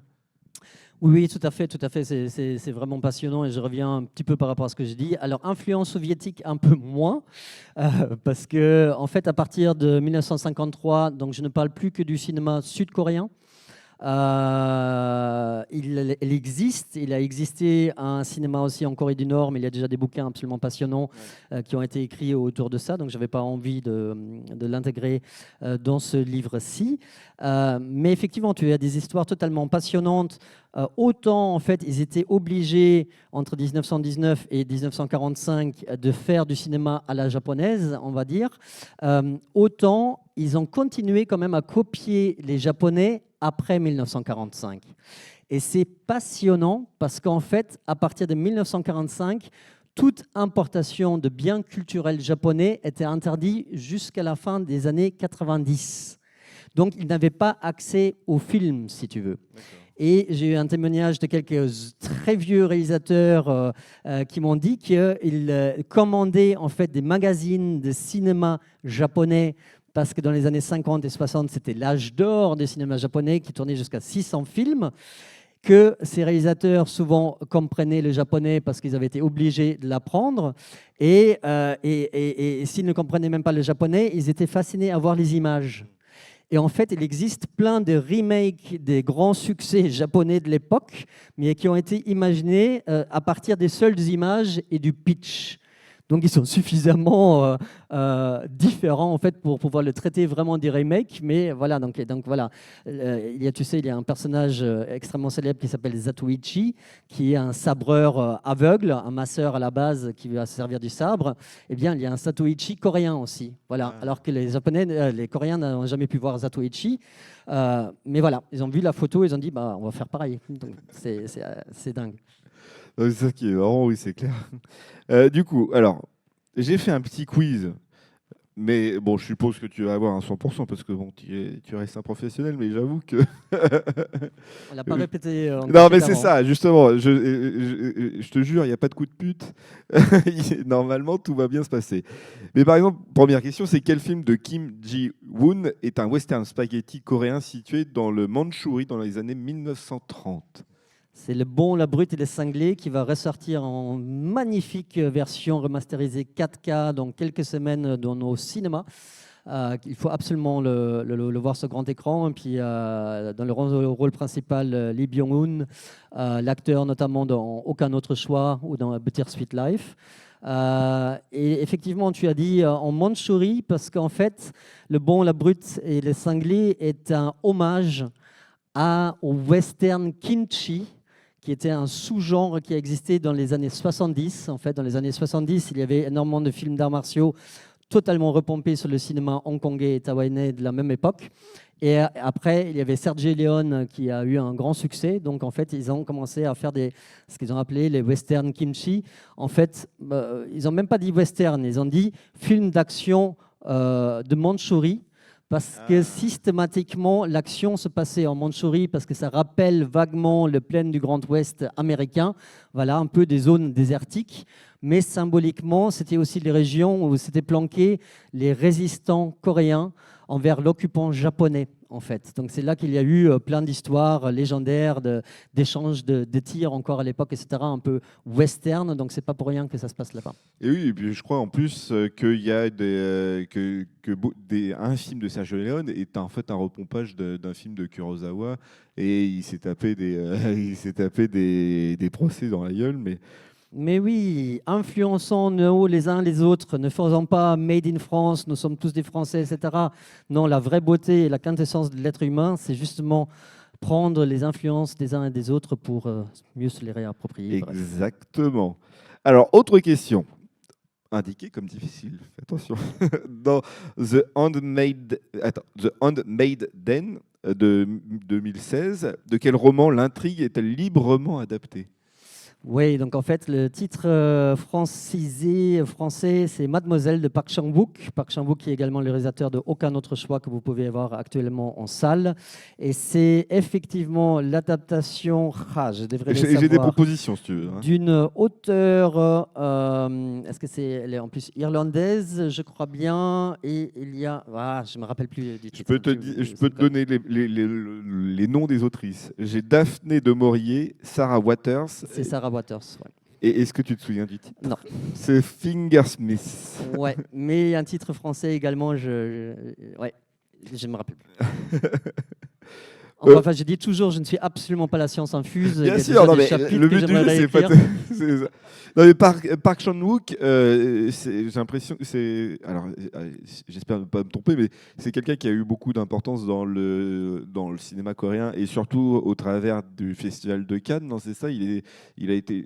Speaker 2: Oui, tout à fait, tout à fait. C'est vraiment passionnant et je reviens un petit peu par rapport à ce que je dis. Alors, influence soviétique, un peu moins, parce que, en fait, à partir de 1953, donc je ne parle plus que du cinéma sud-coréen. Il existe, il a existé un cinéma aussi en Corée du Nord, mais il y a déjà des bouquins absolument passionnants qui ont été écrits autour de ça, donc je n'avais pas envie de l'intégrer dans ce livre-ci. Mais effectivement, tu as des histoires totalement passionnantes. Autant, en fait, ils étaient obligés, entre 1919 et 1945, de faire du cinéma à la japonaise, on va dire. Autant, ils ont continué quand même à copier les Japonais après 1945. Et c'est passionnant parce qu'en fait, à partir de 1945, toute importation de biens culturels japonais était interdite jusqu'à la fin des années 90. Donc, ils n'avaient pas accès aux films, si tu veux. Et j'ai eu un témoignage de quelques très vieux réalisateurs qui m'ont dit qu'ils commandaient en fait des magazines de cinéma japonais, parce que dans les années 50 et 60, c'était l'âge d'or du cinéma japonais qui tournait jusqu'à 600 films, que ces réalisateurs souvent comprenaient le japonais parce qu'ils avaient été obligés de l'apprendre. Et s'ils ne comprenaient même pas le japonais, ils étaient fascinés à voir les images. Et en fait, il existe plein de remakes des grands succès japonais de l'époque, mais qui ont été imaginés à partir des seules images et du pitch. Donc, ils sont suffisamment différents en fait pour pouvoir le traiter vraiment des remakes. Mais voilà, donc voilà, il y a un personnage extrêmement célèbre qui s'appelle Zatoichi, qui est un sabreur aveugle, un masseur à la base qui va se servir du sabre. Eh bien, il y a un Zatoichi coréen aussi. Voilà, alors que les Japonais, les Coréens n'ont jamais pu voir Zatoichi. Mais voilà, ils ont vu la photo, ils ont dit, bah, on va faire pareil. Donc, c'est dingue.
Speaker 1: C'est ça qui est marrant, oui, c'est clair. Du coup, alors, j'ai fait un petit quiz, mais bon, je suppose que tu vas avoir un 100% parce que bon, tu restes un professionnel, mais j'avoue que...
Speaker 2: On l'a pas répété.
Speaker 1: Non, mais c'est ça, justement. Je te jure, il n'y a pas de coup de pute. Normalement, tout va bien se passer. Mais par exemple, première question, c'est quel film de Kim Ji-woon est un western spaghetti coréen situé dans le Mandchourie dans les années 1930?
Speaker 2: C'est Le Bon, la Brute et le Cinglé qui va ressortir en magnifique version remasterisée 4K dans quelques semaines dans nos cinémas. Il faut absolument le voir sur grand écran. Et puis, dans le rôle principal, Lee Byung-hun, l'acteur notamment dans Aucun autre choix ou dans Bittersweet Life. Et effectivement, tu as dit en Mandchourie, parce qu'en fait, Le Bon, la Brute et le Cinglé est un hommage au western kimchi, qui était un sous-genre qui a existé dans les années 70. En fait, dans les années 70, il y avait énormément de films d'arts martiaux totalement repompés sur le cinéma hongkongais et taïwanais de la même époque. Et après, il y avait Sergio Leone qui a eu un grand succès. Donc, en fait, ils ont commencé à faire ce qu'ils ont appelé les western kimchi. En fait, ils n'ont même pas dit western, ils ont dit film d'action de Mandchourie, Parce que systématiquement, l'action se passait en Mandchourie, parce que ça rappelle vaguement le plaine du Grand Ouest américain, voilà, un peu des zones désertiques. Mais symboliquement, c'était aussi les régions où s'étaient planqués les résistants coréens envers l'occupant japonais, en fait. Donc c'est là qu'il y a eu plein d'histoires légendaires, d'échanges de tirs encore à l'époque, etc., un peu western. Donc c'est pas pour rien que ça se passe là-bas.
Speaker 1: Et oui, et puis je crois en plus qu'il y a un film de Sergio Leone est en fait un repompage d'un film de Kurosawa, et il s'est tapé des procès dans la gueule,
Speaker 2: Mais oui, influençons-nous les uns les autres, ne faisons pas Made in France, nous sommes tous des Français, etc. Non, la vraie beauté et la quintessence de l'être humain, c'est justement prendre les influences des uns et des autres pour mieux se les réapproprier. Bref.
Speaker 1: Exactement. Alors, autre question, indiquée comme difficile, attention. Dans The Handmaiden de 2016, de quel roman l'intrigue est-elle librement adaptée?
Speaker 2: Oui, donc en fait, le titre francisé français, c'est Mademoiselle de Park Chan-wook. Park Chan-wook qui est également le réalisateur de Aucun autre choix que vous pouvez voir actuellement en salle. Et c'est effectivement l'adaptation, je devrais le savoir,
Speaker 1: j'ai des propositions si tu veux.
Speaker 2: D'une auteure, est-ce que elle est en plus irlandaise, je crois bien, et il y a, je me rappelle plus du titre.
Speaker 1: Je peux te donner les noms des autrices. J'ai Daphné de Maurier, Sarah Waters.
Speaker 2: C'est Sarah Waters, ouais.
Speaker 1: Et est-ce que tu te souviens du titre?
Speaker 2: Non.
Speaker 1: C'est Fingersmith.
Speaker 2: Ouais, mais un titre français également, je me rappelle plus. Enfin, je dis toujours, je ne suis absolument pas la science infuse.
Speaker 1: Bien sûr, non, mais le but du jeu, c'est pas. Non, mais Park Chan-wook, j'ai l'impression que c'est. Alors, j'espère ne pas me tromper, mais c'est quelqu'un qui a eu beaucoup d'importance dans le cinéma coréen, et surtout au travers du Festival de Cannes. Non, c'est ça. Il a été.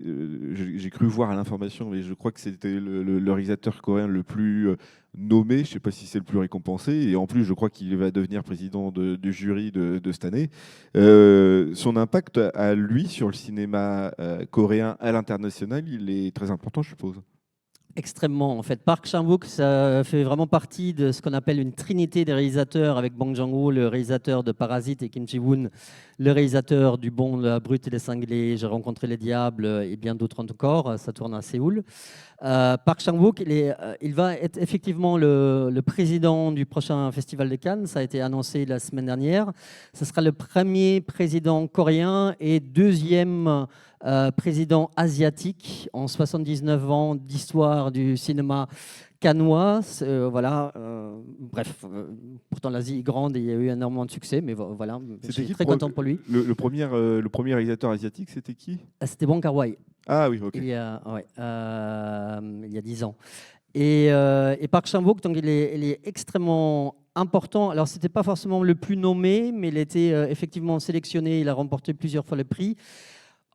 Speaker 1: J'ai cru voir à l'information, mais je crois que c'était le réalisateur coréen le plus nommé. Je ne sais pas si c'est le plus récompensé. Et en plus, je crois qu'il va devenir président du jury de cette année. Son impact à lui sur le cinéma coréen à l'international, il est très important, je suppose.
Speaker 2: Extrêmement. En fait, Park Chan-wook, ça fait vraiment partie de ce qu'on appelle une trinité des réalisateurs, avec Bong Joon-ho, le réalisateur de Parasite, et Kim Ji-woon, le réalisateur du Bon, la Brute et les Cinglés, J'ai rencontré les diables, et bien d'autres encore. Ça tourne à Séoul. Park Chan-wook, il va être effectivement le président du prochain Festival de Cannes. Ça a été annoncé la semaine dernière. Ce sera le premier président coréen et deuxième président asiatique en 79 ans d'histoire du cinéma cannois. Bref, pourtant l'Asie est grande et il y a eu énormément de succès, mais voilà, je suis très content pour lui.
Speaker 1: Le premier réalisateur asiatique, c'était qui?
Speaker 2: C'était Wong Kar-wai.
Speaker 1: Ah oui, ok.
Speaker 2: Il y a 10 ans. Et Park Chan-wook, donc il est extrêmement important. Alors, ce n'était pas forcément le plus nommé, mais il était effectivement sélectionné. Il a remporté plusieurs fois le prix.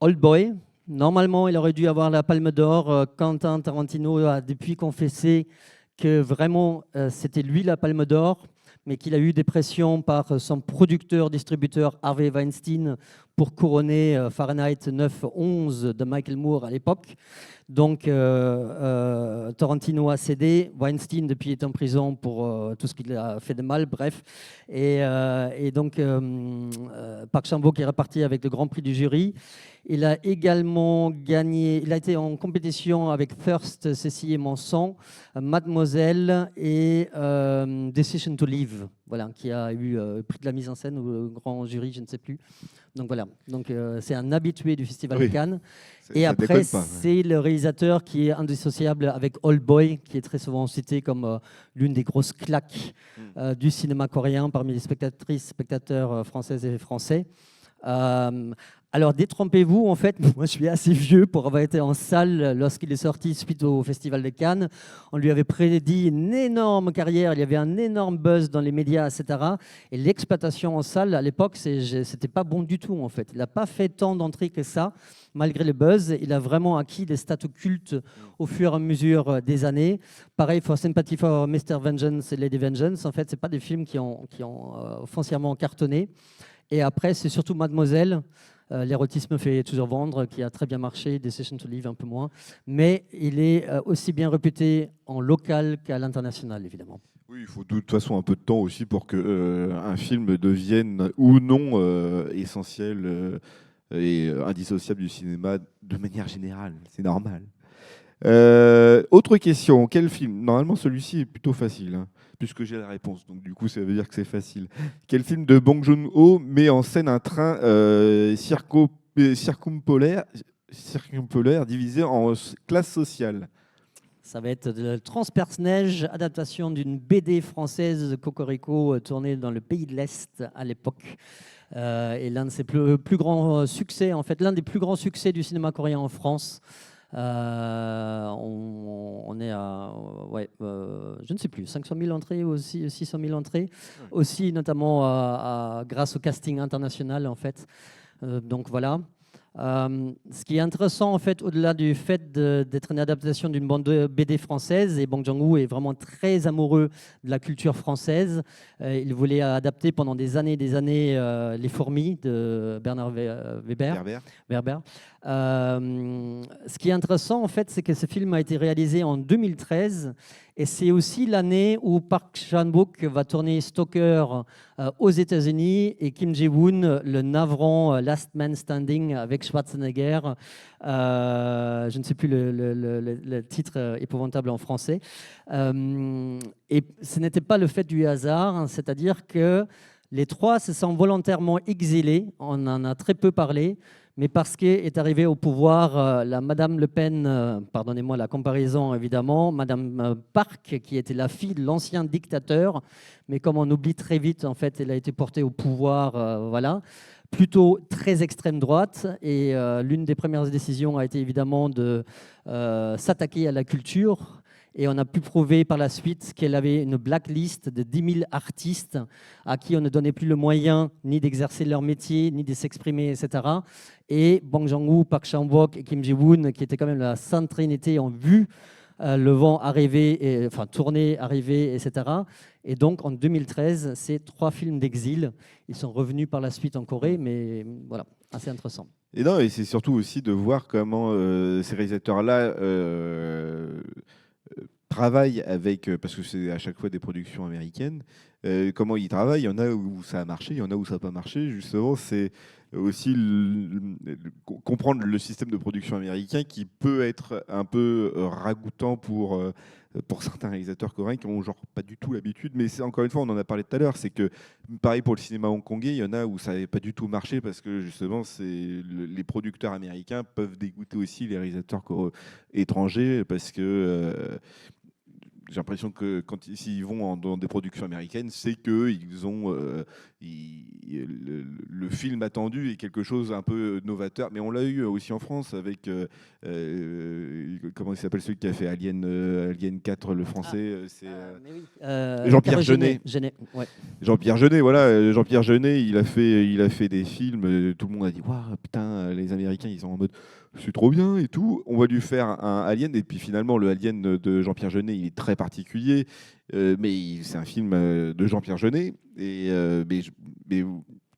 Speaker 2: Old Boy, normalement, il aurait dû avoir la Palme d'Or. Quentin Tarantino a depuis confessé que vraiment, c'était lui la Palme d'Or, mais qu'il a eu des pressions par son producteur-distributeur Harvey Weinstein pour couronner Fahrenheit 9/11 de Michael Moore à l'époque. Donc, Tarantino a cédé. Weinstein, depuis, est en prison pour tout ce qu'il a fait de mal, bref. Et donc, Park Chan-wook est reparti avec le Grand Prix du jury. Il a également gagné, il a été en compétition avec Thirst, Cécile et Manson, Mademoiselle et Decision to Live, voilà, qui a eu prix de la mise en scène ou grand jury, je ne sais plus. Donc voilà, c'est un habitué du Festival de Cannes. Et après, c'est le réalisateur qui est indissociable avec Old Boy, qui est très souvent cité comme l'une des grosses claques du cinéma coréen parmi les spectateurs françaises et français. Alors, détrompez-vous, en fait, moi je suis assez vieux pour avoir été en salle lorsqu'il est sorti suite au Festival de Cannes. On lui avait prédit une énorme carrière, il y avait un énorme buzz dans les médias, etc. Et l'exploitation en salle, à l'époque, c'était pas bon du tout, en fait. Il n'a pas fait tant d'entrées que ça, malgré le buzz. Il a vraiment acquis des statuts cultes au fur et à mesure des années. Pareil, For Sympathy for Mr. Vengeance et Lady Vengeance, en fait, ce pas des films qui ont foncièrement cartonné. Et après, c'est surtout Mademoiselle, L'érotisme fait toujours vendre, qui a très bien marché, Decision to Leave un peu moins. Mais il est aussi bien réputé en local qu'à l'international, évidemment.
Speaker 1: Oui, il faut de toute façon un peu de temps aussi pour que un film devienne ou non essentiel et indissociable du cinéma de manière générale. C'est normal. Autre question, quel film? Normalement, celui-ci est plutôt facile, hein, puisque j'ai la réponse, donc du coup, ça veut dire que c'est facile. Quel film de Bong Joon-ho met en scène un train circumpolaire divisé en classes sociales?
Speaker 2: Ça va être de Transperce-Neige, adaptation d'une BD française de Cocorico tournée dans le pays de l'Est à l'époque. Et l'un de ses plus grands succès, en fait, l'un des plus grands succès du cinéma coréen en France. On est à, ouais, je ne sais plus, 500 000 entrées aussi, 600 000 entrées, aussi notamment grâce au casting international, en fait. Donc voilà. Ce qui est intéressant, en fait, au-delà du fait d'être une adaptation d'une bande de BD française, et Bong Joon-ho est vraiment très amoureux de la culture française. Il voulait adapter pendant des années Les Fourmis de Bernard Werber. Ce qui est intéressant, en fait, c'est que ce film a été réalisé en 2013. Et c'est aussi l'année où Park Chan-wook va tourner Stalker aux États-Unis et Kim Ji-woon, le navrant Last Man Standing avec Schwarzenegger. Je ne sais plus le titre épouvantable en français. Et ce n'était pas le fait du hasard, hein, c'est-à-dire que les trois se sont volontairement exilés. On en a très peu parlé. Mais parce qu'est arrivée au pouvoir la Madame Le Pen, pardonnez-moi la comparaison évidemment, Madame Park, qui était la fille de l'ancien dictateur, mais comme on oublie très vite, en fait, elle a été portée au pouvoir, voilà, plutôt très extrême droite. Et l'une des premières décisions a été évidemment de s'attaquer à la culture. Et on a pu prouver par la suite qu'elle avait une blacklist de 10 000 artistes à qui on ne donnait plus le moyen ni d'exercer leur métier, ni de s'exprimer, etc. Et Bong Joon-ho, Park Chan-wook et Kim Ji-woon, qui étaient quand même la sainte trinité, ont vu le vent arriver, enfin tourner, arriver, etc. Et donc en 2013, c'est 3 films d'exil. Ils sont revenus par la suite en Corée, mais voilà, assez intéressant.
Speaker 1: Et non, et c'est surtout aussi de voir comment ces réalisateurs-là travaillent avec, parce que c'est à chaque fois des productions américaines, comment ils travaillent. Il y en a où ça a marché, il y en a où ça n'a pas marché. Justement, c'est aussi comprendre le système de production américain qui peut être un peu ragoûtant pour certains réalisateurs coréens qui ont genre pas du tout l'habitude. Mais c'est encore une fois, on en a parlé tout à l'heure, c'est que pareil pour le cinéma hongkongais, il y en a où ça n'avait pas du tout marché parce que justement, les producteurs américains peuvent dégoûter aussi les réalisateurs étrangers parce que j'ai l'impression que quand s'ils vont dans des productions américaines, c'est que ils ont le film attendu est quelque chose un peu novateur. Mais on l'a eu aussi en France avec comment il s'appelle celui qui a fait Alien 4, le français, c'est Jean-Pierre Jeunet.
Speaker 2: Ouais.
Speaker 1: Jean-Pierre Jeunet, voilà, Jean-Pierre Jeunet, il a fait des films. Tout le monde a dit waouh, putain, les Américains, ils sont en mode c'est trop bien et tout. On va lui faire un Alien et puis finalement le Alien de Jean-Pierre Jeunet, il est très particulier, mais c'est un film de Jean-Pierre Jeunet mais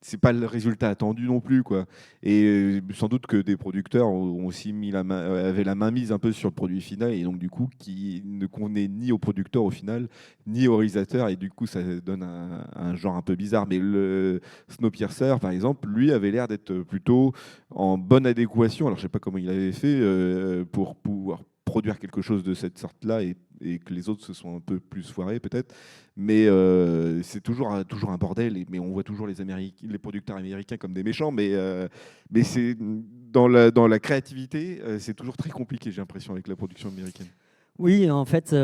Speaker 1: c'est pas le résultat attendu non plus, quoi. Et sans doute que des producteurs ont aussi avaient la main mise un peu sur le produit final et donc du coup qui ne convenait ni au producteur au final ni au réalisateur et du coup ça donne un genre un peu bizarre. Mais le Snowpiercer par exemple, lui avait l'air d'être plutôt en bonne adéquation. Alors je sais pas comment il avait fait pour pouvoir produire quelque chose de cette sorte-là et que les autres se sont un peu plus foirés peut-être. Mais c'est toujours un bordel. Mais on voit toujours les producteurs américains comme des méchants. Mais c'est dans la créativité, c'est toujours très compliqué, j'ai l'impression, avec la production américaine.
Speaker 2: Oui, en fait,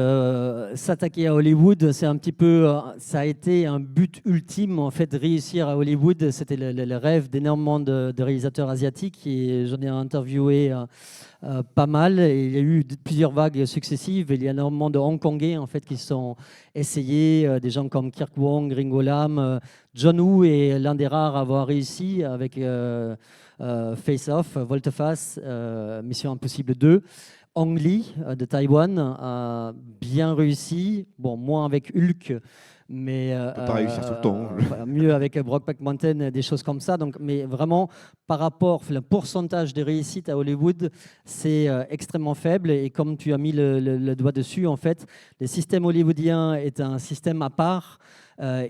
Speaker 2: s'attaquer à Hollywood, c'est un petit peu, ça a été un but ultime, en fait, de réussir à Hollywood. C'était le rêve d'énormément de réalisateurs asiatiques et j'en ai interviewé pas mal. Et il y a eu plusieurs vagues successives. Il y a énormément de Hongkongais, en fait, qui se sont essayés, des gens comme Kirk Wong, Ringo Lam. John Woo est l'un des rares à avoir réussi avec Face Off, Volte-Face, Mission Impossible 2. Ang Lee de Taïwan, bien réussi. Bon, moins avec Hulk, mais
Speaker 1: On peut pas réussir tout le temps.
Speaker 2: voilà, mieux avec Brokeback Mountain, des choses comme ça. Donc, mais vraiment, par rapport le pourcentage de réussite à Hollywood, c'est extrêmement faible. Et comme tu as mis le doigt dessus, en fait, le système hollywoodien est un système à part.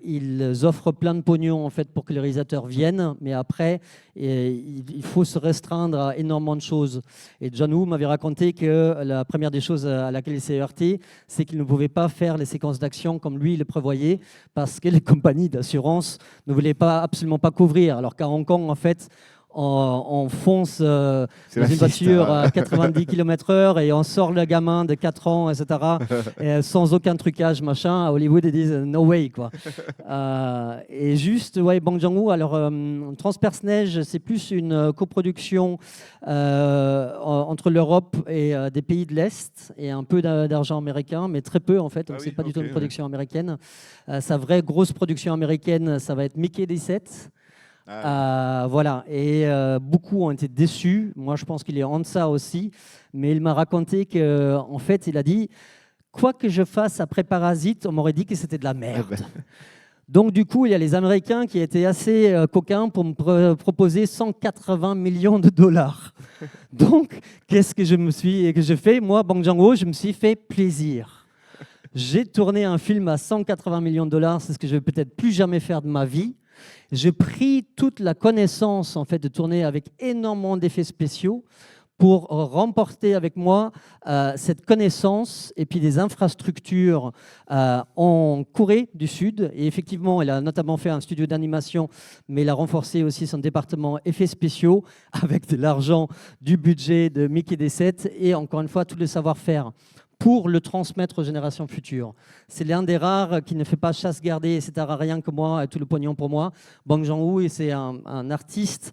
Speaker 2: Ils offrent plein de pognon en fait pour que les réalisateurs viennent, mais après il faut se restreindre à énormément de choses. Et John Woo m'avait raconté que la première des choses à laquelle il s'est heurté, c'est qu'il ne pouvait pas faire les séquences d'action comme lui le prévoyait, parce que les compagnies d'assurance ne voulaient absolument pas couvrir. Alors qu'à Hong Kong, en fait, on fonce dans une voiture à 90 km/h et on sort le gamin de 4 ans, etc. et sans aucun trucage, machin. À Hollywood, ils disent no way, quoi. Et juste, ouais, Bong Joon-ho, alors Transperce-Neige, c'est plus une coproduction entre l'Europe et des pays de l'Est et un peu d'argent américain, mais très peu en fait. Donc, c'est pas du tout une production américaine. Sa vraie grosse production américaine, ça va être Mickey 17. Voilà, et beaucoup ont été déçus. Moi, je pense qu'il est en deçà aussi, mais il m'a raconté qu'en fait, il a dit quoi que je fasse après Parasite, on m'aurait dit que c'était de la merde. Donc, du coup, il y a les Américains qui étaient assez coquins pour me proposer 180 millions de dollars. Donc, qu'est-ce que je fais moi, Bong Joon-ho, je me suis fait plaisir. J'ai tourné un film à 180 millions de dollars, c'est ce que je vais peut-être plus jamais faire de ma vie. J'ai pris toute la connaissance en fait, de tourner avec énormément d'effets spéciaux pour remporter avec moi cette connaissance et puis des infrastructures en Corée du Sud. Et effectivement, elle a notamment fait un studio d'animation, mais elle a renforcé aussi son département effets spéciaux avec de l'argent, du budget de Mickey D7 et encore une fois, tout le savoir-faire pour le transmettre aux générations futures. C'est l'un des rares qui ne fait pas chasse gardée, etc. Rien que moi, et tout le pognon pour moi. Bong Joon-ho, c'est un artiste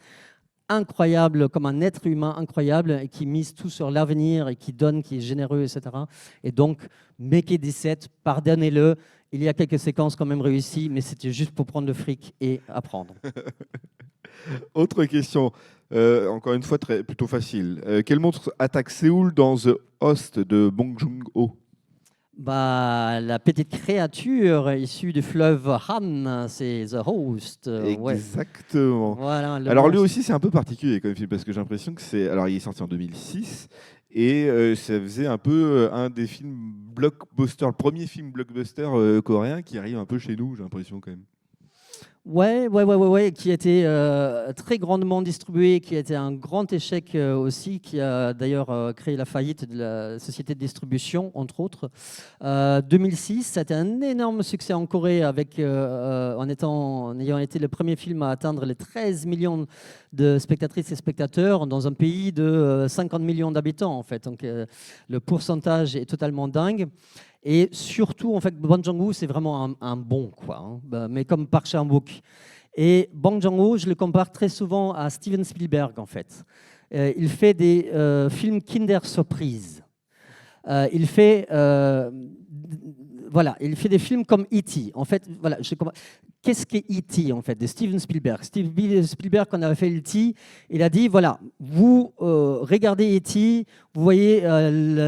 Speaker 2: incroyable, comme un être humain incroyable, et qui mise tout sur l'avenir, et qui donne, qui est généreux, etc. Et donc, Mickey 17, pardonnez-le, il y a quelques séquences quand même réussies, mais c'était juste pour prendre le fric et apprendre.
Speaker 1: Autre question, encore une fois plutôt facile. Quel monstre attaque Séoul dans The Host de Bong Joon-ho?
Speaker 2: La petite créature issue du fleuve Han, c'est The Host.
Speaker 1: Exactement.
Speaker 2: Ouais. Voilà,
Speaker 1: alors lui aussi, c'est un peu particulier comme film, parce que j'ai l'impression que c'est... Alors il est sorti en 2006, et ça faisait un peu un des films blockbuster, le premier film blockbuster coréen qui arrive un peu chez nous, j'ai l'impression quand même.
Speaker 2: Ouais, qui a été très grandement distribué, qui a été un grand échec aussi, qui a d'ailleurs créé la faillite de la société de distribution, entre autres. 2006, ça a été un énorme succès en Corée, en ayant été le premier film à atteindre les 13 millions de spectatrices et spectateurs dans un pays de 50 millions d'habitants, en fait. Donc le pourcentage est totalement dingue. Et surtout, en fait, Bong Joon-ho, c'est vraiment un bon, quoi, hein, mais comme Park Chan-wook. Et Bong Joon-ho, je le compare très souvent à Steven Spielberg, en fait. Il fait des films Kinder Surprise. Il fait des films comme E.T. En fait, voilà, qu'est-ce qu'est E.T. en fait de Steven Spielberg? Steven Spielberg, quand on avait fait E.T., il a dit voilà, vous regardez E.T., vous voyez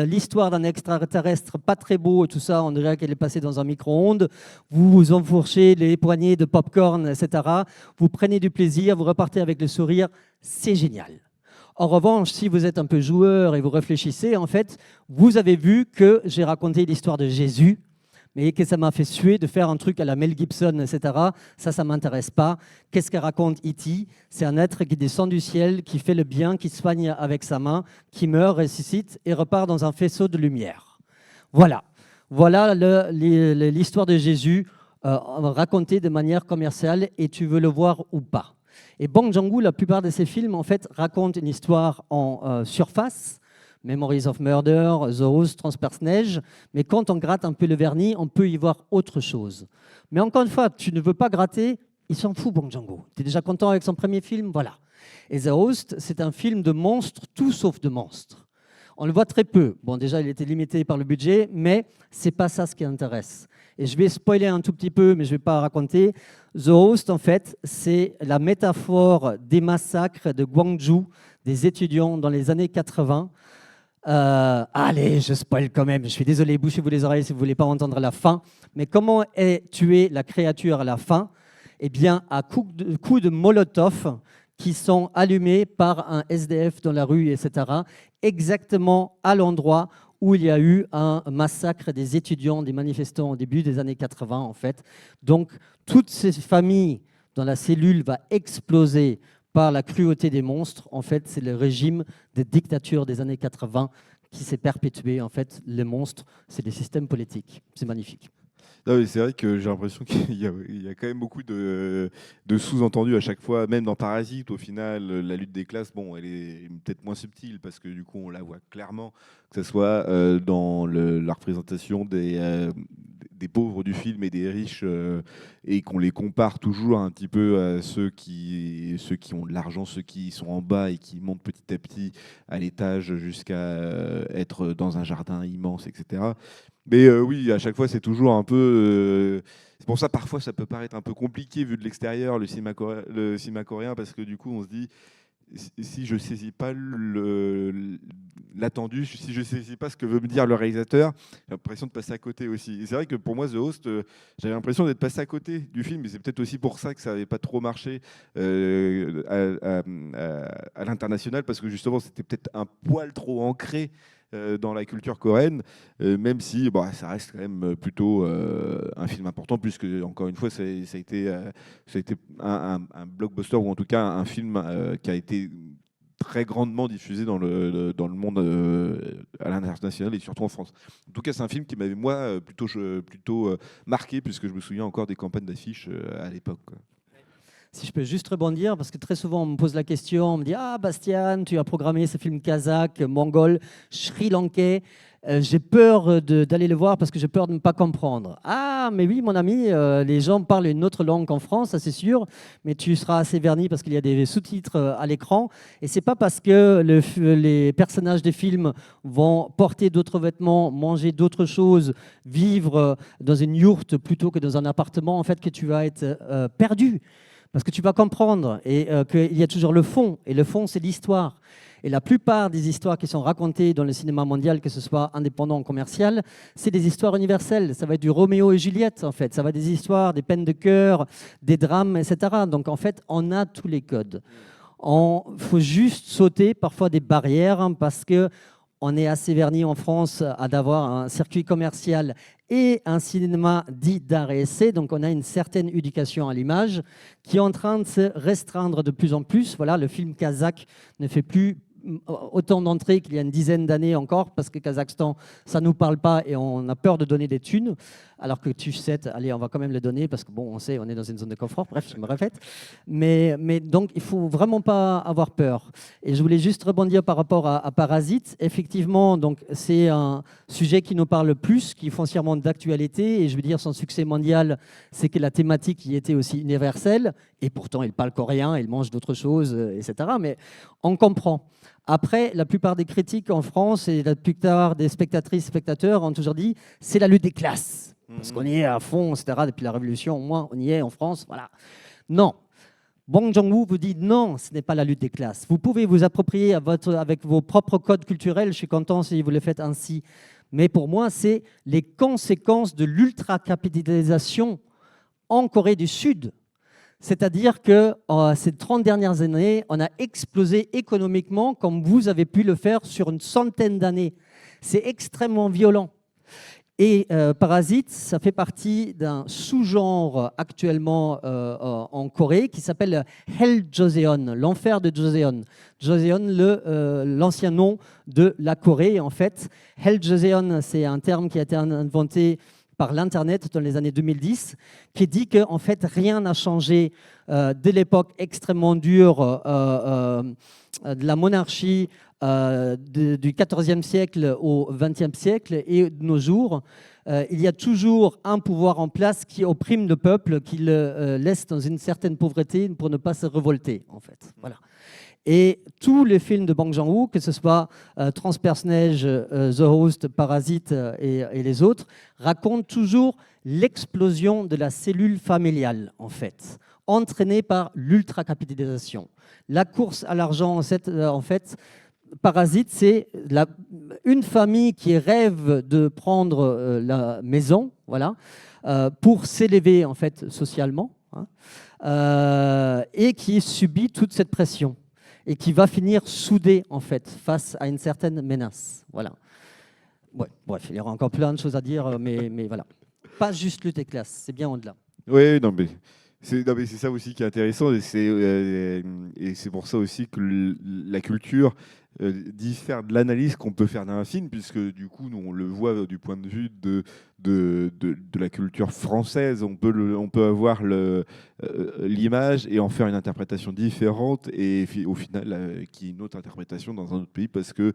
Speaker 2: l'histoire d'un extraterrestre pas très beau et tout ça, on dirait qu'elle est passée dans un micro-ondes. Vous vous enfourchez les poignées de popcorn, etc. Vous prenez du plaisir, vous repartez avec le sourire, c'est génial. En revanche, si vous êtes un peu joueur et vous réfléchissez, en fait, vous avez vu que j'ai raconté l'histoire de Jésus, mais que ça m'a fait suer de faire un truc à la Mel Gibson, etc. Ça ne m'intéresse pas. Qu'est-ce que raconte E.T.? C'est un être qui descend du ciel, qui fait le bien, qui soigne avec sa main, qui meurt, ressuscite et repart dans un faisceau de lumière. Voilà l'histoire de Jésus racontée de manière commerciale, et tu veux le voir ou pas. Et Bong Joon-ho, la plupart de ses films, en fait, racontent une histoire en surface, Memories of Murder, The Host, Transperce-Neige, mais quand on gratte un peu le vernis, on peut y voir autre chose. Mais encore une fois, tu ne veux pas gratter, il s'en fout, Bong Joon-ho. Tu es déjà content avec son premier film, voilà. Et The Host, c'est un film de monstres, tout sauf de monstres. On le voit très peu. Bon, déjà, il était limité par le budget, mais c'est pas ça ce qui intéresse. Et je vais spoiler un tout petit peu, mais je ne vais pas raconter. The Host, en fait, c'est la métaphore des massacres de Gwangju, des étudiants dans les années 80. Allez, je spoil quand même. Je suis désolé, bouchez-vous les oreilles si vous ne voulez pas entendre la fin. Mais comment est tuée la créature à la fin? Eh bien, à coups de Molotov qui sont allumés par un SDF dans la rue, etc., exactement à l'endroit où il y a eu un massacre des étudiants, des manifestants au début des années 80, en fait. Donc, toutes ces familles dans la cellule vont exploser par la cruauté des monstres. En fait, c'est le régime de dictature des années 80 qui s'est perpétué. En fait, les monstres, c'est des systèmes politiques. C'est magnifique.
Speaker 1: Non, mais c'est vrai que j'ai l'impression il y a quand même beaucoup de sous-entendus à chaque fois, même dans Parasite, au final, la lutte des classes, bon, elle est peut-être moins subtile parce que du coup, on la voit clairement, que ce soit dans la représentation des pauvres du film et des riches, et qu'on les compare toujours un petit peu à ceux qui ont de l'argent, ceux qui sont en bas et qui montent petit à petit à l'étage jusqu'à être dans un jardin immense, etc. Mais oui, à chaque fois, c'est toujours un peu. C'est pour ça, parfois, ça peut paraître un peu compliqué vu de l'extérieur, le cinéma coréen, parce que du coup, on se dit, si je ne saisis pas l'attendu, si je ne saisis pas ce que veut me dire le réalisateur, j'ai l'impression de passer à côté aussi. Et c'est vrai que pour moi, The Host, j'avais l'impression d'être passé à côté du film, et c'est peut-être aussi pour ça que ça n'avait pas trop marché à l'international, parce que justement, c'était peut-être un poil trop ancré dans la culture coréenne, même si bon, ça reste quand même plutôt un film important, puisque, encore une fois, ça a été un blockbuster, ou en tout cas un film qui a été très grandement diffusé dans le monde à l'international et surtout en France. En tout cas, c'est un film qui m'avait, moi, plutôt marqué, puisque je me souviens encore des campagnes d'affiches à l'époque, quoi.
Speaker 2: Si je peux juste rebondir, parce que très souvent on me pose la question, on me dit « Ah, Bastien, tu as programmé ce film kazakh, mongol, sri-lankais. J'ai peur d'aller le voir parce que j'ai peur de ne pas comprendre. » Ah, mais oui, mon ami, les gens parlent une autre langue qu'en France, ça c'est sûr, mais tu seras assez verni parce qu'il y a des sous-titres à l'écran. Et c'est pas parce que les personnages des films vont porter d'autres vêtements, manger d'autres choses, vivre dans une yourte plutôt que dans un appartement, en fait, que tu vas être perdu. Parce que tu vas comprendre et qu'il y a toujours le fond. Et le fond, c'est l'histoire. Et la plupart des histoires qui sont racontées dans le cinéma mondial, que ce soit indépendant ou commercial, c'est des histoires universelles. Ça va être du Roméo et Juliette, en fait. Ça va être des histoires, des peines de cœur, des drames, etc. Donc, en fait, on a tous les codes. Il faut juste sauter parfois des barrières, hein, parce que on est assez verni en France à d'avoir un circuit commercial et un cinéma dit d'art et essai. Donc, on a une certaine éducation à l'image qui est en train de se restreindre de plus en plus. Voilà, le film kazakh ne fait plus autant d'entrées qu'il y a une dizaine d'années encore, parce que Kazakhstan, ça ne nous parle pas et on a peur de donner des thunes, alors que TUF7, allez, on va quand même le donner, parce que bon, on sait, on est dans une zone de confort, bref, je me répète. Mais donc, il ne faut vraiment pas avoir peur. Et je voulais juste rebondir par rapport à Parasite. Effectivement, donc, c'est un sujet qui nous parle plus, qui est foncièrement d'actualité, et je veux dire, son succès mondial, c'est que la thématique y était aussi universelle, et pourtant, il parle coréen, il mange d'autres choses, etc. Mais on comprend. Après, la plupart des critiques en France et la plupart des spectatrices et spectateurs ont toujours dit c'est la lutte des classes. Parce qu'on y est à fond, etc. Depuis la Révolution, au moins, on y est en France. Voilà. Non. Bong Joon-ho vous dit non, ce n'est pas la lutte des classes. Vous pouvez vous approprier avec vos propres codes culturels. Je suis content si vous le faites ainsi. Mais pour moi, c'est les conséquences de l'ultra-capitalisation en Corée du Sud. C'est-à-dire que ces 30 dernières années, on a explosé économiquement comme vous avez pu le faire sur une centaine d'années. C'est extrêmement violent. Et Parasite, ça fait partie d'un sous-genre actuellement en Corée qui s'appelle Hell Joseon, l'enfer de Joseon. Joseon, l'ancien nom de la Corée, en fait. Hell Joseon, c'est un terme qui a été inventé par l'Internet dans les années 2010, qui dit que en fait, rien n'a changé dès l'époque extrêmement dure de la monarchie du XIVe siècle au XXe siècle et de nos jours. Il y a toujours un pouvoir en place qui opprime le peuple, qui le laisse dans une certaine pauvreté pour ne pas se révolter, en fait. Voilà. Et tous les films de Bong Joon-ho, que ce soit Transperce-Neige, The Host, Parasite et les autres, racontent toujours l'explosion de la cellule familiale, en fait, entraînée par l'ultra-capitalisation. La course à l'argent, en fait, Parasite, c'est une famille qui rêve de prendre la maison, voilà, pour s'élever en fait socialement, hein, et qui subit toute cette pression et qui va finir soudée en fait face à une certaine menace. Voilà. Ouais, bref, il y aura encore plein de choses à dire, mais voilà. Pas juste lutte des classes, c'est bien au-delà.
Speaker 1: Oui, non, mais c'est ça aussi qui est intéressant, et c'est pour ça aussi que la culture diffère de l'analyse qu'on peut faire d'un film, puisque du coup, nous, on le voit du point de vue de la culture française. On peut avoir l'image et en faire une interprétation différente, et au final, qui est une autre interprétation dans un autre pays, parce que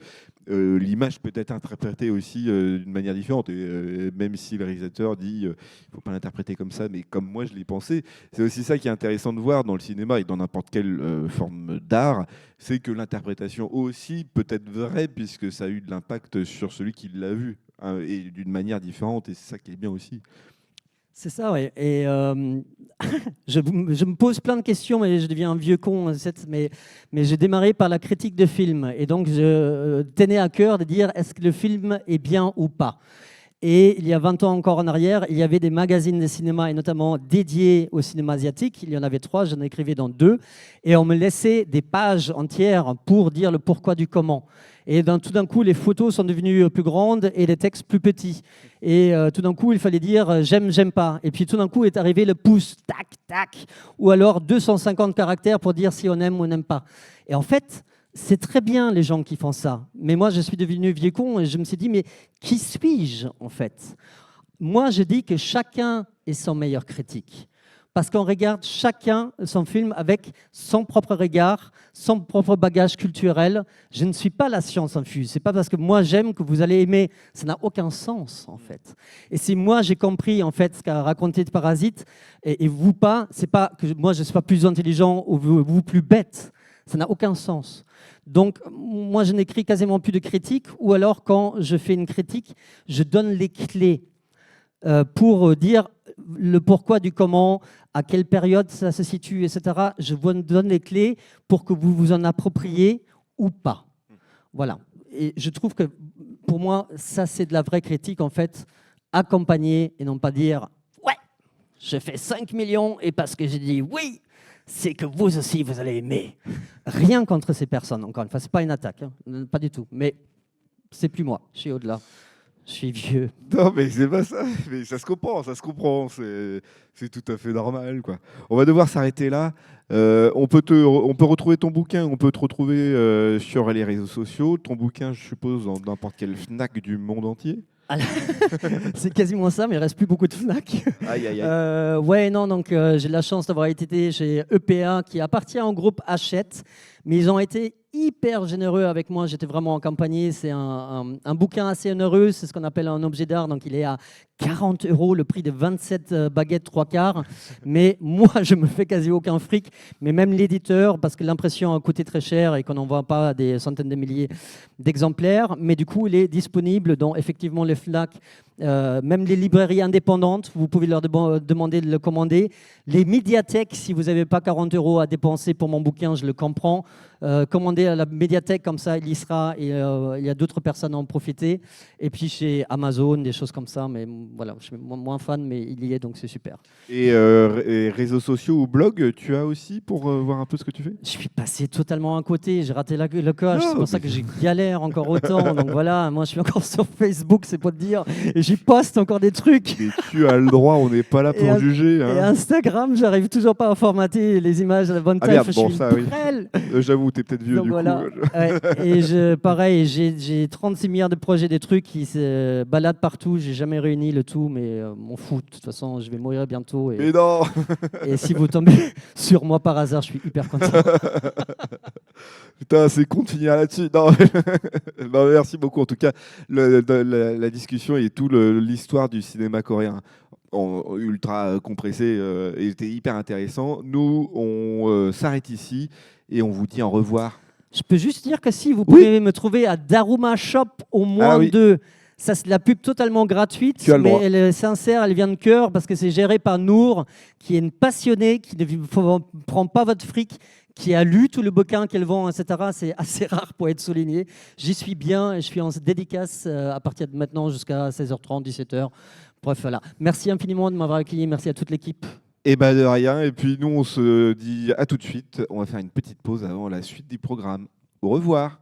Speaker 1: l'image peut être interprétée aussi d'une manière différente. Et même si le réalisateur dit il ne faut pas l'interpréter comme ça, mais comme moi je l'ai pensé, c'est aussi ça qui est intéressant de voir dans le cinéma et dans n'importe quelle forme d'art, c'est que l'interprétation aussi peut être vraie, puisque ça a eu de l'impact sur celui qui l'a vu, hein, et d'une manière différente, et c'est ça qui est bien aussi.
Speaker 2: C'est ça, oui. Et je me pose plein de questions, mais je deviens un vieux con. Mais j'ai démarré par la critique de film. Et donc, je tenais à cœur de dire est-ce que le film est bien ou pas. Et il y a 20 ans encore en arrière, il y avait des magazines de cinéma, et notamment dédiés au cinéma asiatique. Il y en avait 3, j'en écrivais dans 2. Et on me laissait des pages entières pour dire le pourquoi du comment. Et tout d'un coup, les photos sont devenues plus grandes et les textes plus petits. Et tout d'un coup, il fallait dire j'aime, j'aime pas. Et puis tout d'un coup est arrivé le pouce, tac, tac. Ou alors 250 caractères pour dire si on aime ou on n'aime pas. Et en fait, c'est très bien les gens qui font ça. Mais moi, je suis devenu vieux con et je me suis dit, mais qui suis-je en fait? Moi, je dis que chacun est son meilleur critique. Parce qu'on regarde chacun son film avec son propre regard, son propre bagage culturel. Je ne suis pas la science infuse. C'est pas parce que moi j'aime que vous allez aimer. Ça n'a aucun sens en fait. Et si moi j'ai compris en fait ce qu'a raconté de Parasite et vous pas, c'est pas que moi je ne suis pas plus intelligent ou vous plus bête. Ça n'a aucun sens. Donc, moi, je n'écris quasiment plus de critiques, ou alors, quand je fais une critique, je donne les clés pour dire le pourquoi du comment, à quelle période ça se situe, etc. Je vous donne les clés pour que vous vous en appropriez ou pas. Voilà. Et je trouve que, pour moi, ça, c'est de la vraie critique, en fait, accompagner et non pas dire « Ouais, je fais 5 millions et parce que j'ai dit oui », c'est que vous aussi, vous allez aimer. Rien contre ces personnes, encore une fois. Ce n'est pas une attaque, hein, pas du tout. Mais c'est plus moi, je suis au-delà. Je suis vieux.
Speaker 1: Non, mais c'est pas ça. Mais ça se comprend, ça se comprend. C'est tout à fait normal, quoi. On va devoir s'arrêter là. On peut retrouver ton bouquin, on peut te retrouver sur les réseaux sociaux. Ton bouquin, je suppose, dans n'importe quel Fnac du monde entier.
Speaker 2: C'est quasiment ça, mais il ne reste plus beaucoup de Fnac.
Speaker 1: Aïe, aïe, aïe.
Speaker 2: Ouais, non, donc j'ai la chance d'avoir été chez EPA, qui appartient au groupe Hachette, mais ils ont été hyper généreux avec moi. J'étais vraiment accompagné. C'est un bouquin assez onéreux, c'est ce qu'on appelle un objet d'art, donc il est à 40 €, le prix de 27 baguettes 3/4. Mais moi, je me fais quasi aucun fric, mais même l'éditeur, parce que l'impression a coûté très cher et qu'on n'envoie pas des centaines de milliers d'exemplaires. Mais du coup, il est disponible dans effectivement les Fnac, même les librairies indépendantes. Vous pouvez leur demander de le commander. Les médiathèques, si vous n'avez pas 40 € à dépenser pour mon bouquin, je le comprends. Commandez à la médiathèque, comme ça, il y sera et il y a d'autres personnes à en profiter. Et puis chez Amazon, des choses comme ça, mais voilà, je suis moins fan, mais il y est, donc c'est super.
Speaker 1: Et réseaux sociaux ou blog, tu as aussi pour voir un peu ce que tu fais?
Speaker 2: Je suis passé totalement à côté, j'ai raté le coche, c'est pour ça que j'ai galère encore autant. Donc voilà, moi je suis encore sur Facebook, c'est pour te dire, et j'y poste encore des trucs.
Speaker 1: Mais tu as le droit, on n'est pas là pour juger. Hein.
Speaker 2: Et Instagram, j'arrive toujours pas à formater les images à la bonne taille.
Speaker 1: Merde,
Speaker 2: je
Speaker 1: bon,
Speaker 2: suis
Speaker 1: ça,
Speaker 2: une prêle.
Speaker 1: J'avoue, t'es peut-être vieux
Speaker 2: donc
Speaker 1: du
Speaker 2: voilà.
Speaker 1: coup.
Speaker 2: Ouais, et pareil, j'ai 36 milliards de projets, des trucs qui se baladent partout. J'ai jamais réuni le tout, mais m'en fous. De toute façon, je vais mourir bientôt.
Speaker 1: Mais non.
Speaker 2: Et si vous tombez sur moi par hasard, je suis hyper content.
Speaker 1: Putain, c'est con de finir là-dessus. Non, non, merci beaucoup. En tout cas, la discussion et toute l'histoire du cinéma coréen ultra compressé était hyper intéressant. Nous, on s'arrête ici et on vous dit au revoir.
Speaker 2: Je peux juste dire que si vous pouvez me trouver à Daruma Shop au moins de... Ça, c'est de la pub totalement gratuite, mais elle est sincère, elle vient de cœur parce que c'est géré par Nour, qui est une passionnée, qui ne prend pas votre fric, qui a lu tout le bouquin qu'elles vendent, etc. C'est assez rare pour être souligné. J'y suis bien et je suis en dédicace à partir de maintenant jusqu'à 16h30, 17h. Bref, voilà. Merci infiniment de m'avoir accueilli. Merci à toute l'équipe.
Speaker 1: Et bah de rien. Et puis nous, on se dit à tout de suite. On va faire une petite pause avant la suite du programme. Au revoir.